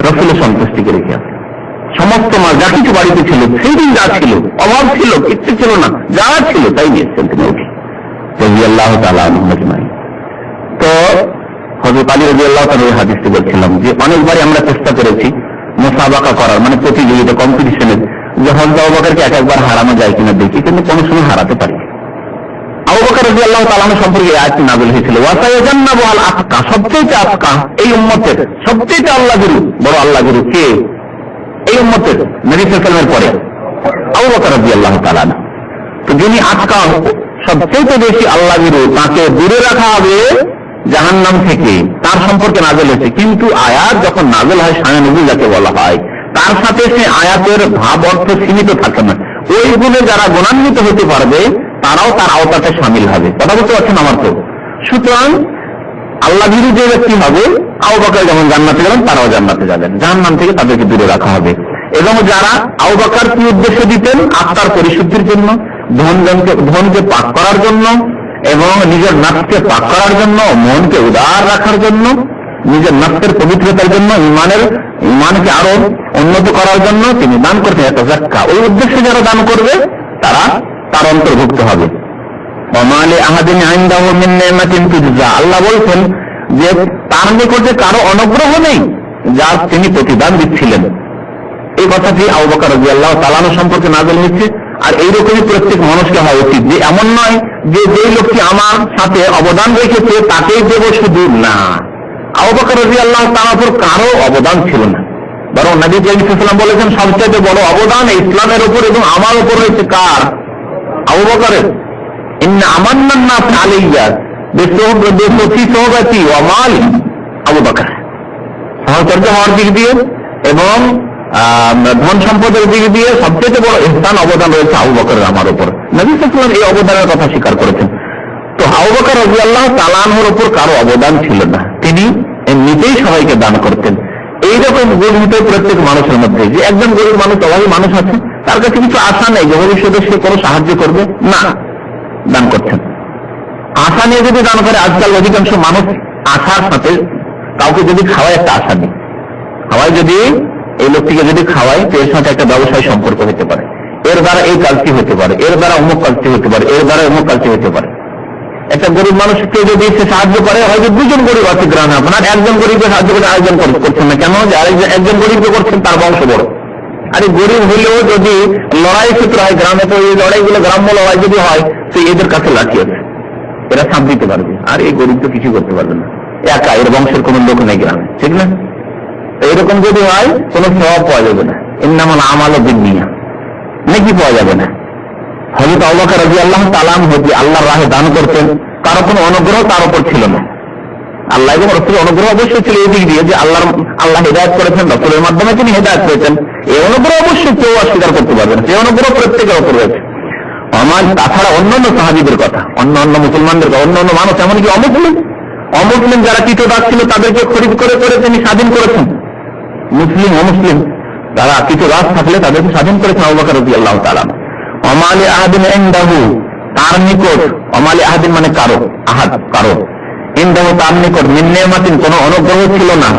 রাসূলের সন্তুষ্টিকে রেখে আসলেন। সমস্ত মাল যা কিছু বাড়িতে ছিল, সেই দিন যা ছিল, অভাব ছিল, কিচ্ছু ছিল না, যা ছিল তাই নিয়েছেন তিনি উঠে রাদিয়াল্লাহু তাআলা আনহু আজমাইন। তো তালিব রাদিয়াল্লাহু তাআলা এই হাদিসটি বলছিলাম যে অনেকবারই আমরা চেষ্টা করেছি মুসাবাকা করার, মানে প্রতিযোগিতা, কম্পিটিশনের, যে হযরত আবু বকরকে এক একবার হারানো যায় কিনা দেখি, কিন্তু কোনো সময় হারাতে পারি। আবু বকর রাদিয়াল্লাহু তাআলা আনহু সম্পর্কে আয়াতটি নাযিল হয়েছিল, ওয়াসায়াজান্নাবুল আতকা, সবচেয়ে আতকা এই উম্মতের, সবচেয়ে আল্লাহভীরু, বড় আল্লাহভীরু কে এই উম্মতের? নবী সাল্লাল্লাহু আলাইহি ওয়াসাল্লামের পরে আবু বকর রাদিয়াল্লাহু তাআলা আনহু। তো যিনি আতকা, সবচেয়ে বেশি আল্লাহভীরু, তাকে দূরে রাখা হবে জাহান্নাম থেকে, তার সম্পর্কে নাযিল হয়েছে। কিন্তু আয়াত যখন নাযিল হয় শানে নজুল যাকে বলা হয়, তার সাথে সে আয়াতের ভাব অর্থ সীমিত থাকে না। ওই গুণে যারা গুণান্বিত হতে পারবে তারাও তার আওতাতে শামিল হবে। কথা বলতে পারছেন আমার? তো সুতরাং আল্লাহভীরু যে ব্যক্তি হবে, আবু বকর যেমন জান্নাতে গেলেন, তারাও জান্নাতে যাবেন, জাহান্নাম থেকে তাদেরকে দূরে রাখা হবে। এবং যারা আবু বকর কি উদ্দেশ্য দিতেন? আত্মার পরিশুদ্ধির জন্য, ধনকে পাক করার জন্য, এবং নিজের নাফসকে পাক করার জন্য, মনকে উদার রাখার জন্য, নিজের নাফসের পবিত্রতার জন্য, ইমানকে আরো উন্নত করার জন্য তিনি দান করতেন এত যাক্কা। ওই উদ্দেশ্যে যারা দান করবে তারা তার অন্তর্ভুক্ত হবে। ওমালে আহাদিন ইনদাহু মিন নি'মাতিন তুজজা, আল্লাহ বলছেন যে তার নিকটে কারো অনুগ্রহ নেই যার তিনি প্রতিদান দিচ্ছিলেন। এই কথাটি আবু বকর রাদিয়াল্লাহু তাআলা আনহু সম্পর্কে নাযিল হয়েছে। আর এইরকমই প্রত্যেক মানুষকে হওয়া উচিত, যে এমন নয় যে যেই লোকটি আমার সাথে অবদান রেখেছে তাকেই দেব শুধু, না। আবু বকর রাদিয়াল্লাহু তাআলার উপর কারো অবদান ছিল না, বরং নবী সাল্লাল্লাহু আলাইহি ওয়াসাল্লাম বলেছেন সবচেয়ে বড় অবদান ইসলামের উপর এবং আমার উপর রয়েছে কার? আবু বকরের। ইন্না আমান্নান নাস আলাইয়া বিসুহবতি সোহবতি ওয়া মালি, আবু বকর সহচর্য হওয়ার দিক দিয়ে এবং ধন সম্পদের দিক দিয়ে সবচেয়ে বড় ইহসান অবদান রয়েছে আবু বকরের আমার উপর। নবী সাল্লাল্লাহু আলাইহি ওয়াসাল্লাম এই অবদানের কথা স্বীকার করেছেন। তো আবু বকর রাদিয়াল্লাহু তাআলা আনহুর উপর কারো অবদান ছিল না, তিনি নিজেই সবাইকে দান করতেন। এইরকম গরিব প্রত্যেক মানুষের মধ্যে, যে একজন গরিব মানুষ, অভাবী মানুষ আছে, তার কাছে কিছু আশা নেই যে ভবিষ্যতে সে কোনো সাহায্য করবে, না, দান করছেন। আশা নিয়ে যদি দান করে, আজকাল অধিকাংশ মানুষ আশার সাথে কাউকে যদি খাওয়ায় একটা আশা নেই, খাওয়ায় যদি এই লোকটিকে যদি খাওয়ায় তো এর সাথে একটা ব্যবসায়ী সম্পর্ক হতে পারে, এর দ্বারা এই কাজটি হতে পারে, এর দ্বারা অমুক কাজটি হতে পারে, এর দ্বারা অমুক কাজটি হতে পারে। একটা গরিব মানুষকে যদি সে সাহায্য করে, হয়তো দুজন গরিব আছে গ্রামে, আপনার একজন গরিবকে সাহায্য করে আরেকজন করছেন না, কেন? যে একজন গরিবকে করছেন তার বংশ বড়। আরে গরিব হলেও যদি লড়াই সূত্র হয় গ্রামে, তো এই লড়াইগুলো গ্রাম্য লড়াই যদি হয়, তো এদের কাছে লাঠি আছে, এরা সাপ দিতে পারবে, আর এই গরিব তো কিছু করতে পারবে না, একা, এর বংশের কোনো লোক নেই গ্রামে, ঠিক না? এইরকম যদি হয় কোনো সওয়াব পাওয়া যাবে না, ইন্নামাল আমালু বিন্নিয়াত, নেকি পাওয়া যাবে না। হযরত আবু বকর রাদিয়াল্লাহু তাআলা আনহু আল্লাহর রাহে দান করতেন, কারো কোনো অনুগ্রহ তার উপর ছিল না। আল্লাহ এবং রাসূলের অনুগ্রহ অবশ্যই ছিল এই দিক দিয়ে যে আল্লাহ হিদায়াত করেছেন, রাসূলের মাধ্যমে তিনি হিদায়াত করেছেন। এই অনুগ্রহ অবশ্যই কেউ অস্বীকার করতে পারবে না, সেই অনুগ্রহ প্রত্যেকের উপর রয়েছে। আমার তাছাড়া অন্যান্য সাহাবীদের কথা, অন্যান্য মুসলমানদের কথা, অন্যান্য মানুষ, এমনকি অমুসলিম যারা কৃতদাস ছিল তাদেরকে খরিদ করে তিনি স্বাধীন করেছেন। মুসলিম অমুসলিম যারা কৃতদাস থাকলে তাদেরকে স্বাধীন করেছেন আবু বকর রাদিয়াল্লাহু তাআলা। অমালে আহাদিন ইনদাহু, তার নিকট, অমালে আহাদিন মানে কারো, আহাদ কারো, ইনদাহু তার নিকট, মিন নি'মাতিন কোনো অনুগ্রহ ছিল না,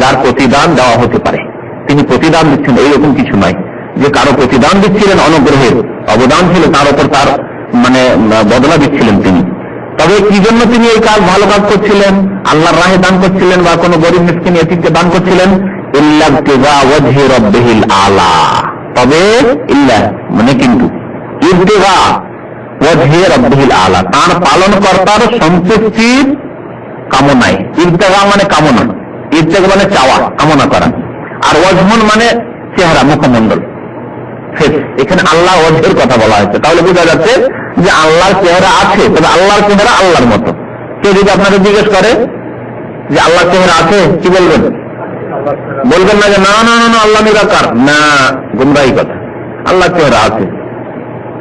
যার প্রতিদান দেওয়া হতে পারে, তিনি প্রতিদান দিচ্ছেন এইরকম কিছু নয় যে কারো প্রতিদান দিচ্ছিলেন, অনুগ্রহের অবদান ছিল তার উপর, তার মানে বদলা দিচ্ছিলেন তিনি। তবে কি জন্য তিনি এই কাজ, ভালো কাজ করছিলেন, আল্লাহর রাহে দান করছিলেন বা কোনো গরিব মিসকিন এতিমকে দান করছিলেন, ইল্লা ইবতিগা ওয়াজহি রাব্বিহিল আলা, তবে ইল্লা মানে কিন্তু, ইবতিগা ওয়াজহি রাব্বিহিল আলা, তার পালনকর্তার সন্তুষ্টির কামনায়। ইবতিগা মানে কামনা, ইবতিগা মানে চাওয়া, কামনা করা, আর ওয়াজহুন মানে চেহারা, মুখমণ্ডল। এখানে আল্লাহ ওয়াজহের কথা বলা হয়েছে, তাহলে বোঝা যাচ্ছে যে আল্লাহর চেহারা আছে, তবে আল্লাহর চেহারা আল্লাহর মতো। কেউ যদি আপনাকে জিজ্ঞেস করে যে আল্লাহর চেহারা আছে, কি বলবেন? বলবেন না যে না না না আল্লাহ নিরাকার, না, গুমরাহি কথা। আল্লাহর চেহারা আছে।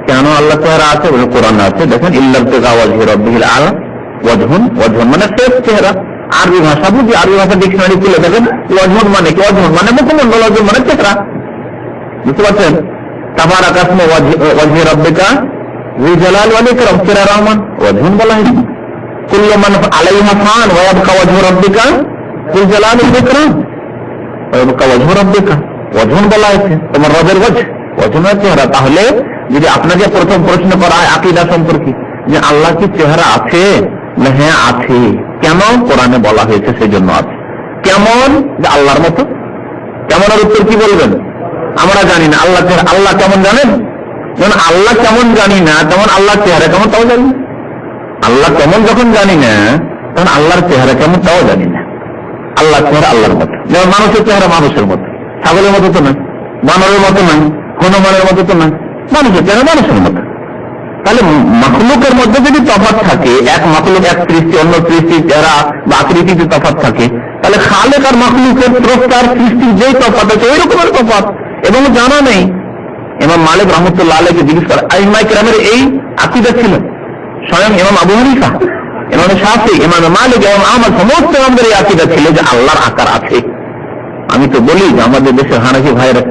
কেন আল্লাহর চেহারা আছে? কোরআন আছে, দেখেন, ইল্লা ইবতিগা ওয়াজহি রাব্বিহিল আলা, ওয়াজহুন মানে শেষ চেহারা। আরবি ভাষা বুঝি, আরবি ভাষা ডিকশনারি খুলে দেখেন, ওয়াজহুন মানে কি? ওয়াজহুন মানে মুখমণ্ডল, ওয়াজহুন মানে চেহারা, বুঝতে পারছেন? তাবারাকা ইসমু ওয়াজহি রাব্বিকা যিল জালাল ওয়াল ইকরাম, চেহারা রহমান, ওয়াজহুন বলা হয়েছে। কুল্লু মান আলাইহা ফান ওয়া ইয়াবকা ওয়াজহু রাব্বিকা যিল জালাল ওয়াল ইকরাম, ওয়া ইয়াবকা ওয়াজহু রাব্বিকা, ওয়াজহুন বলা হয়েছে, তোমার রবের ওয়াজহুনের চেহারা। তাহলে যদি আপনাকে প্রথম প্রশ্ন করা হয় আকীদা সম্পর্কে যে আল্লাহ কি চেহারা আছে, হ্যাঁ আছে। কেন? কোরআনে বলা হয়েছে সেই জন্য আছে। কেমন? যে আল্লাহর মতো। কেমনের উত্তর কি বলবেন? আমরা জানি না। আল্লাহ কেমন জানেন? যেমন আল্লাহ কেমন জানি না, তেমন আল্লাহর চেহারা কেমন তাও জানি না। আল্লাহ কেমন যখন জানি না, তখন আল্লাহর চেহারা কেমন তাও জানি না। আল্লাহর চেহারা আল্লাহর মতো। যেমন মানুষের চেহারা মানুষের মতো, ছাগলের মতো তো নয়, বানরের মতো নয়, হনুমানের মতো তো নয়, মানুষের চেহারা মানুষের মতো। তাহলে মাখলুকের মধ্যে যদি তফাৎ থাকে, এক মাখলুক এক সৃষ্টি, অন্য সৃষ্টির চেহারা বা আকৃতিতে তফাৎ থাকে, তাহলে খালেক আর মাখলুকের স্রষ্টার সৃষ্টির যেই তফাৎ আছে ওই রকমের তফাৎ, এবং জানা নেই। ইমাম মালিক রহমতুল্লাহ আলাইহিকে জিজ্ঞেস করে, আইম্মায়ে কেরামের এই আকীদা ছিল। স্বয়ং ইমাম আবু হানিফা, ইমাম শাফি, ইমাম মালিক এবং আহমদ সমস্ত ইমামদের এই আকীদা ছিল যে আল্লাহর আকার আছে। আমি তো বলি যে আমাদের দেশের হানাফি ভাইরা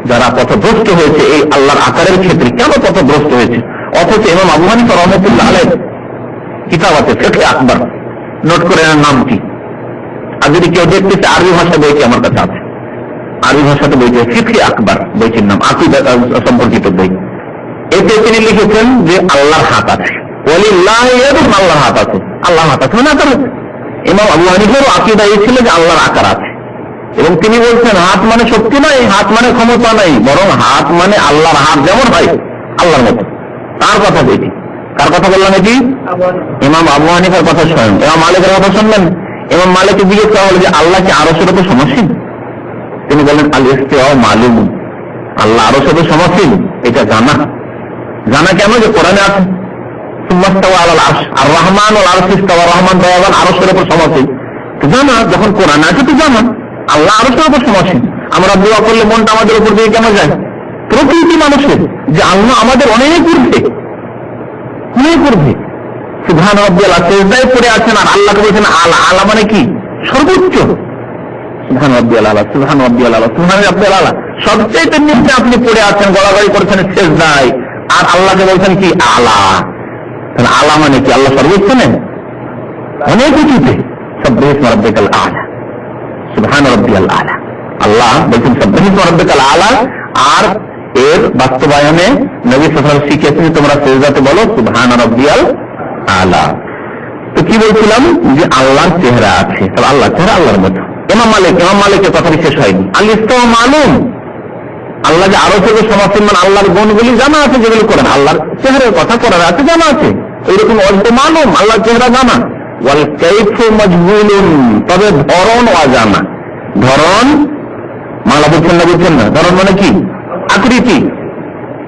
যারা পথভ্রষ্ট হয়েছে এই আল্লাহর আকারের ক্ষেত্রে, কেন পথভ্রষ্ট হয়েছে? অথচ ইমাম আবু হানিফা রহমতুল্লাহ আলাইহি কিতাব আছে ফিকহে আকবর, নোট করে নেন নামটি। আর যদি কেউ দেখতে চায় আরবি ভাষা বইটি আমার কাছে আছে, আরবি ভাষাতে বইটি ফিকহে আকবর, বইটির নাম আকীদা সম্পর্কিত বই। এতে তিনি লিখেছেন যে আল্লাহর হাত আছে, ওয়ালিল্লাহি ইয়াদুন, আল্লাহর হাত আছে। আল্লাহর হাত আছে মানে আকার আছে। ইমাম আবু হানিফারও আকীদা এই ছিল যে আল্লাহর আকার আছে, এবং তিনি বলছেন হাত মানে শক্তি নয়, হাত মানে ক্ষমতা নাই, বরং হাত মানে আল্লাহর হাত যেমন হয় আল্লাহর মতো। তার কথা বলছি। কার কথা বললাম? এটি ইমাম আবু হানিফার কথা। স্বয়ং ইমাম মালিকের কথা শুনলেন। ইমাম মালিককে জিজ্ঞেস করা হলো যে আল্লাহ কি আরশের উপর সমাসীন? তিনি বলেন আল ইস্তিওয়া মালুম, আল্লাহ আরশের উপর সমাসীন এটা জানা। জানা কেন? যে কোরআনে আছে সুম্মাস্তাওয়া আলাল আরশ, আর রহমান ওয়াল আরশ ইস্তাওয়া, রহমান দয়াবান আরশের উপর সমাসীন। তো জানা, যখন কোরআনে আছে তো জানা আল্লাহ আরশের উপর সমাসীন। আমরা দোয়া করলে মনটা আমাদের উপর দিয়ে কেন যায়? প্রকৃতি মানুষের যে আল্লাহ আমাদের অনেক ঊর্ধ্বে, অনেক ঊর্ধ্বে। সুবহান রাব্বিয়াল আলা, সিজদায় পড়ে আছেন আর আল্লাহকে বলছেন আলা। আলা মানে কি? সর্বোচ্চ। সুবহান রাব্বিয়াল আলা, সুবহান রাব্বিয়াল আলা, সুবহান রাব্বিয়াল আলা, সবচেয়ে নিচে আপনি পড়ে আছেন, গড়াগড়ি করছেন সিজদায়, আর আল্লাহকে বলছেন কি আলা। তাহলে আলা মানে কি? আল্লাহ সর্বোচ্চ নেন, অনেক উঁচুতে। সাব্বিহিসমা রাব্বিকাল আলা, সুবহান রাব্বিয়াল আলা। আল্লাহ বলছেন সাব্বিহিসমা রাব্বিকাল আলা, আর এর বাস্তবায়নে নবী সাল্লাল্লাহু আলাইহি ওয়াসাল্লাম শিখিয়েছেন তোমরা সিজদাতে বলো সুবহান রাব্বিয়াল আলা। তো কি বলছিলাম? যে আল্লাহর চেহারা আছে, তাহলে আল্লাহর চেহারা আল্লাহর মতো। ইমাম মালিকের কথা শেষ হয়নি। আল ইস্তিওয়া মালুম, আল্লাহ যে আরশের উপর সমাসীন, মানে আল্লাহর গুণগুলি জানা আছে, যেগুলো করেন আল্লাহর চেহারার কথা করার আছে, জানা আছে। এইরকম অল্প মালুম, আল্লাহর চেহারা জানা। ওয়াল কাইফু মাজহুলুন, তবে ধরন অজানা। ধরন মালা বুঝছেন না? বুঝছেন না? ধরন মানে কি? আকৃতি।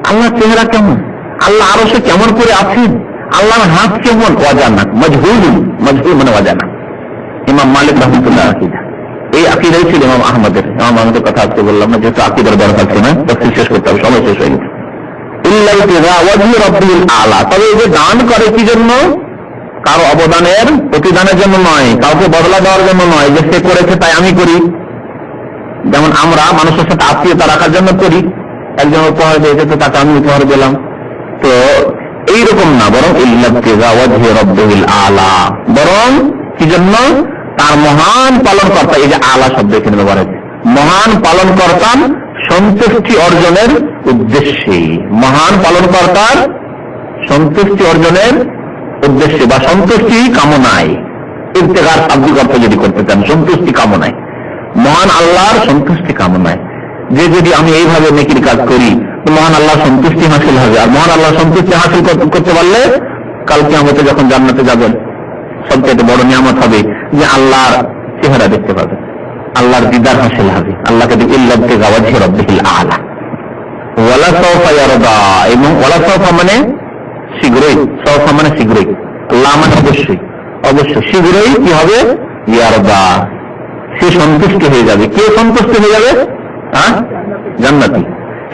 আল্লাহর চেহারা কেমন, আল্লাহ আরশে কেমন করে আছেন, আল্লাহর হাত কেমন, অজানা। মজহুল, মজহুল মানে অজানা। ইমাম মালিক রহমতুল্লাহ আকীদা, এই আকীদাই ছিল ইমাম আহমদের। ইমাম আহমদের কথা আজকে বললাম না, যেহেতু আকীদার দরকার ছিল না, তফসির শেষ করতে হবে, সময় শেষ হয়ে গেছে। ইল্লা ইবতিগা ওয়াজহি রাব্বিল আলা, তবে এই যে দান করে কি জন্য? কারো অবদানের প্রতিদানের জন্য নয়, কাউকে বদলা দেওয়ার জন্য নয়, যে সে করেছে তাই আমি করি। যেমন আমরা মানুষের সাথে আত্মীয়তা রাখার জন্য করি, একজন উপহার দিয়েছে তো তাকে আমি উপহার দিলাম, তো এইরকম না, বরং ইল্লা ইবতিগা ওয়াজহি রাব্বিল আলা, বরং কি জন্য? তার মহান পালনকর্তা, এই যে আলা শব্দ এখানে ব্যবহার হয়েছে, মহান পালনকর্তার সন্তুষ্টি অর্জনের উদ্দেশ্যে, মহান পালনকর্তার সন্তুষ্টি অর্জনের উদ্দেশ্যে বা সন্তুষ্টি কামনায়। ইবতিগার শাব্দিক অর্থ যদি করতে চান, সন্তুষ্টি কামনায়, মহান আল্লাহর সন্তুষ্টি কামনায়। যে যদি আমি এইভাবে নেকির কাজ করি তো মহান আল্লাহর সন্তুষ্টি হাসিল হবে, আর মহান আল্লাহর সন্তুষ্টি হাসিল করতে পারলে কাল কিয়ামতে যখন জান্নাতে যাবেন সবচেয়ে বড় নিয়ামত হবে যে আল্লাহর চেহারা দেখতে পাবে, আল্লাহর দিদার হাসিল হবে। আল্লাহকে ইল্লা ইবতিগা ওয়াজহি রাব্বিল আলা ওয়ালা সাওফা ইয়ারদা, এবং ওয়ালা সাওফা মানে শীঘ্রই, সাওফা মানে শীঘ্রই, আল্লাহ মানে অবশ্যই, অবশ্যই শীঘ্রই কি হবে? ইয়ারদা, সে সন্তুষ্ট হয়ে যাবে। কে সন্তুষ্ট হয়ে যাবে? জান্নাতি।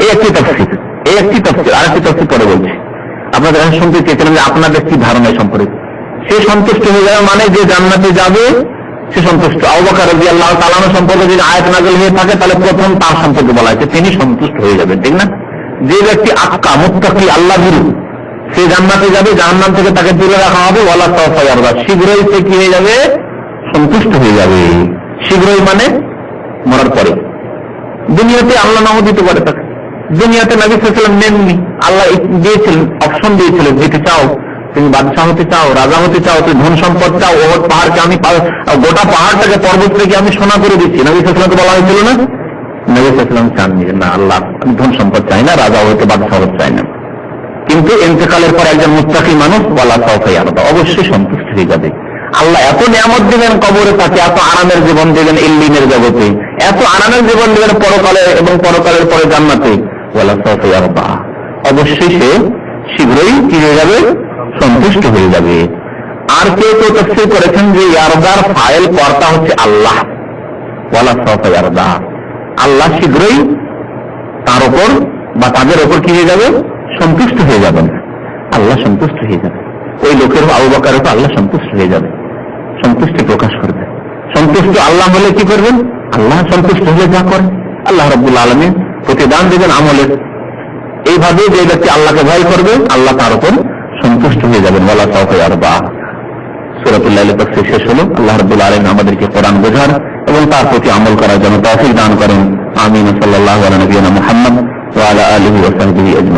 এই একটি তাফসীর, এই একটি তাফসীর। আরেকটি তাফসীর পরে বলছি। আপনাদের শুনতে চেয়েছিলাম যে আপনাদের কি ধারণা সম্পর্কে। সে সন্তুষ্ট হয়ে যাবে মানে যে জান্নাতে যাবে সে সন্তুষ্ট। আবু বকর রাদিয়াল্লাহু তাআলা আনহু সম্পর্কে যদি আয়াত নাযিল হয়ে থাকে তাহলে প্রথম তার সম্পর্কে বলা হয়েছে তিনি সন্তুষ্ট হয়ে যাবেন, ঠিক না? যে ব্যক্তি আক্কা মুত্তাকি আল্লাহ ভীরু সে জান্নাতে যাবে, জাহান্নাম থেকে তাকে দূরে রাখা হবে। ওয়ালা সাওফা ইয়ারদা, শীঘ্রই সে কি হয়ে যাবে? সন্তুষ্ট হয়ে যাবে। শীঘ্রই মানে মরার পরে। দুনিয়াতে আল্লাহ নাও দিতে পারে তাকে, দুনিয়াতে নবী সাল্লাল্লাহু আলাইহি ওয়াসাল্লাম নেননি, আল্লাহ দিয়েছিলেন, অপশন দিয়েছিলেন, যেতে চাও তুমি বাদশাহ হতে চাও, রাজা হতে চাও, তুমি ধন সম্পদ চাও, ওহদ পাহাড়কে আমি গোটা পাহাড়টাকে পর্বত থেকে আমি সোনা করে দিচ্ছি। নবী সাল্লাল্লাহু আলাইহি ওয়াসাল্লামকে বলা হয়েছিল না? নবী সাল্লাল্লাহু আলাইহি ওয়াসাল্লাম চাননি যে না আল্লাহ আমি ধন সম্পদ চাই না, রাজা হতে বাদশাহ হতে চাই না। কিন্তু ইন্তেকালের পর একজন মুত্তাকি মানুষ ওয়ালা সাউফা ইয়ারদা, অবশ্যই সন্তুষ্ট হয়ে যাবে। আল্লাহ এত নিয়ামত দিবেন কবরে, তাকে এত আরামের জীবন দিবেন ইল্লিনের জগতে, এত আরামের জীবন দিবেন পরকালে এবং পরকালের পরে জান্নাতে, ওয়ালা সাউফা ইয়ারদা, অবশ্যই সে শীঘ্রই কি হয়ে যাবে? সন্তুষ্ট হয়ে যাবে। আর কেউ তো তাফসীর করেছেন যে ইয়ারদার ফাইল কর্তা হচ্ছে আল্লাহ, ওয়ালা সাউফা ইয়ারদা, আল্লাহ শীঘ্রই তার উপর বা তাদের উপর কি হয়ে যাবে? সন্তুষ্ট হয়ে যাবেন। আল্লাহ সন্তুষ্ট হয়ে যাবে ওই লোকের, আবু বকরের উপর আল্লাহ সন্তুষ্ট হয়ে যাবে, সন্তুষ্টি প্রকাশ করবে। সন্তুষ্ট আল্লাহ হলে কি করবেন? আল্লাহ সন্তুষ্ট হলে যা করেন আল্লাহ রাব্বুল আলামিন প্রতিদান দেবেন আমলের। এইভাবে যে ব্যক্তি আল্লাহকে ভয় করবে আল্লাহ তার উপর সন্তুষ্ট হয়ে যাবেন। ওয়ালা সাউফা ইয়ারদা। সূরাতুল লাইল তাফসীর শেষ হলো। আল্লাহ রাব্বুল আলামিন আমাদেরকে কোরআন বোঝার এবং তার প্রতি আমল করার জন্য তৌফিক দান করেন। আমিন। সাল্লাল্লাহু আলা নবিয়িনা মুহাম্মদ ওয়া আলা আলিহি ওয়া সাহবিহি আজমাইন।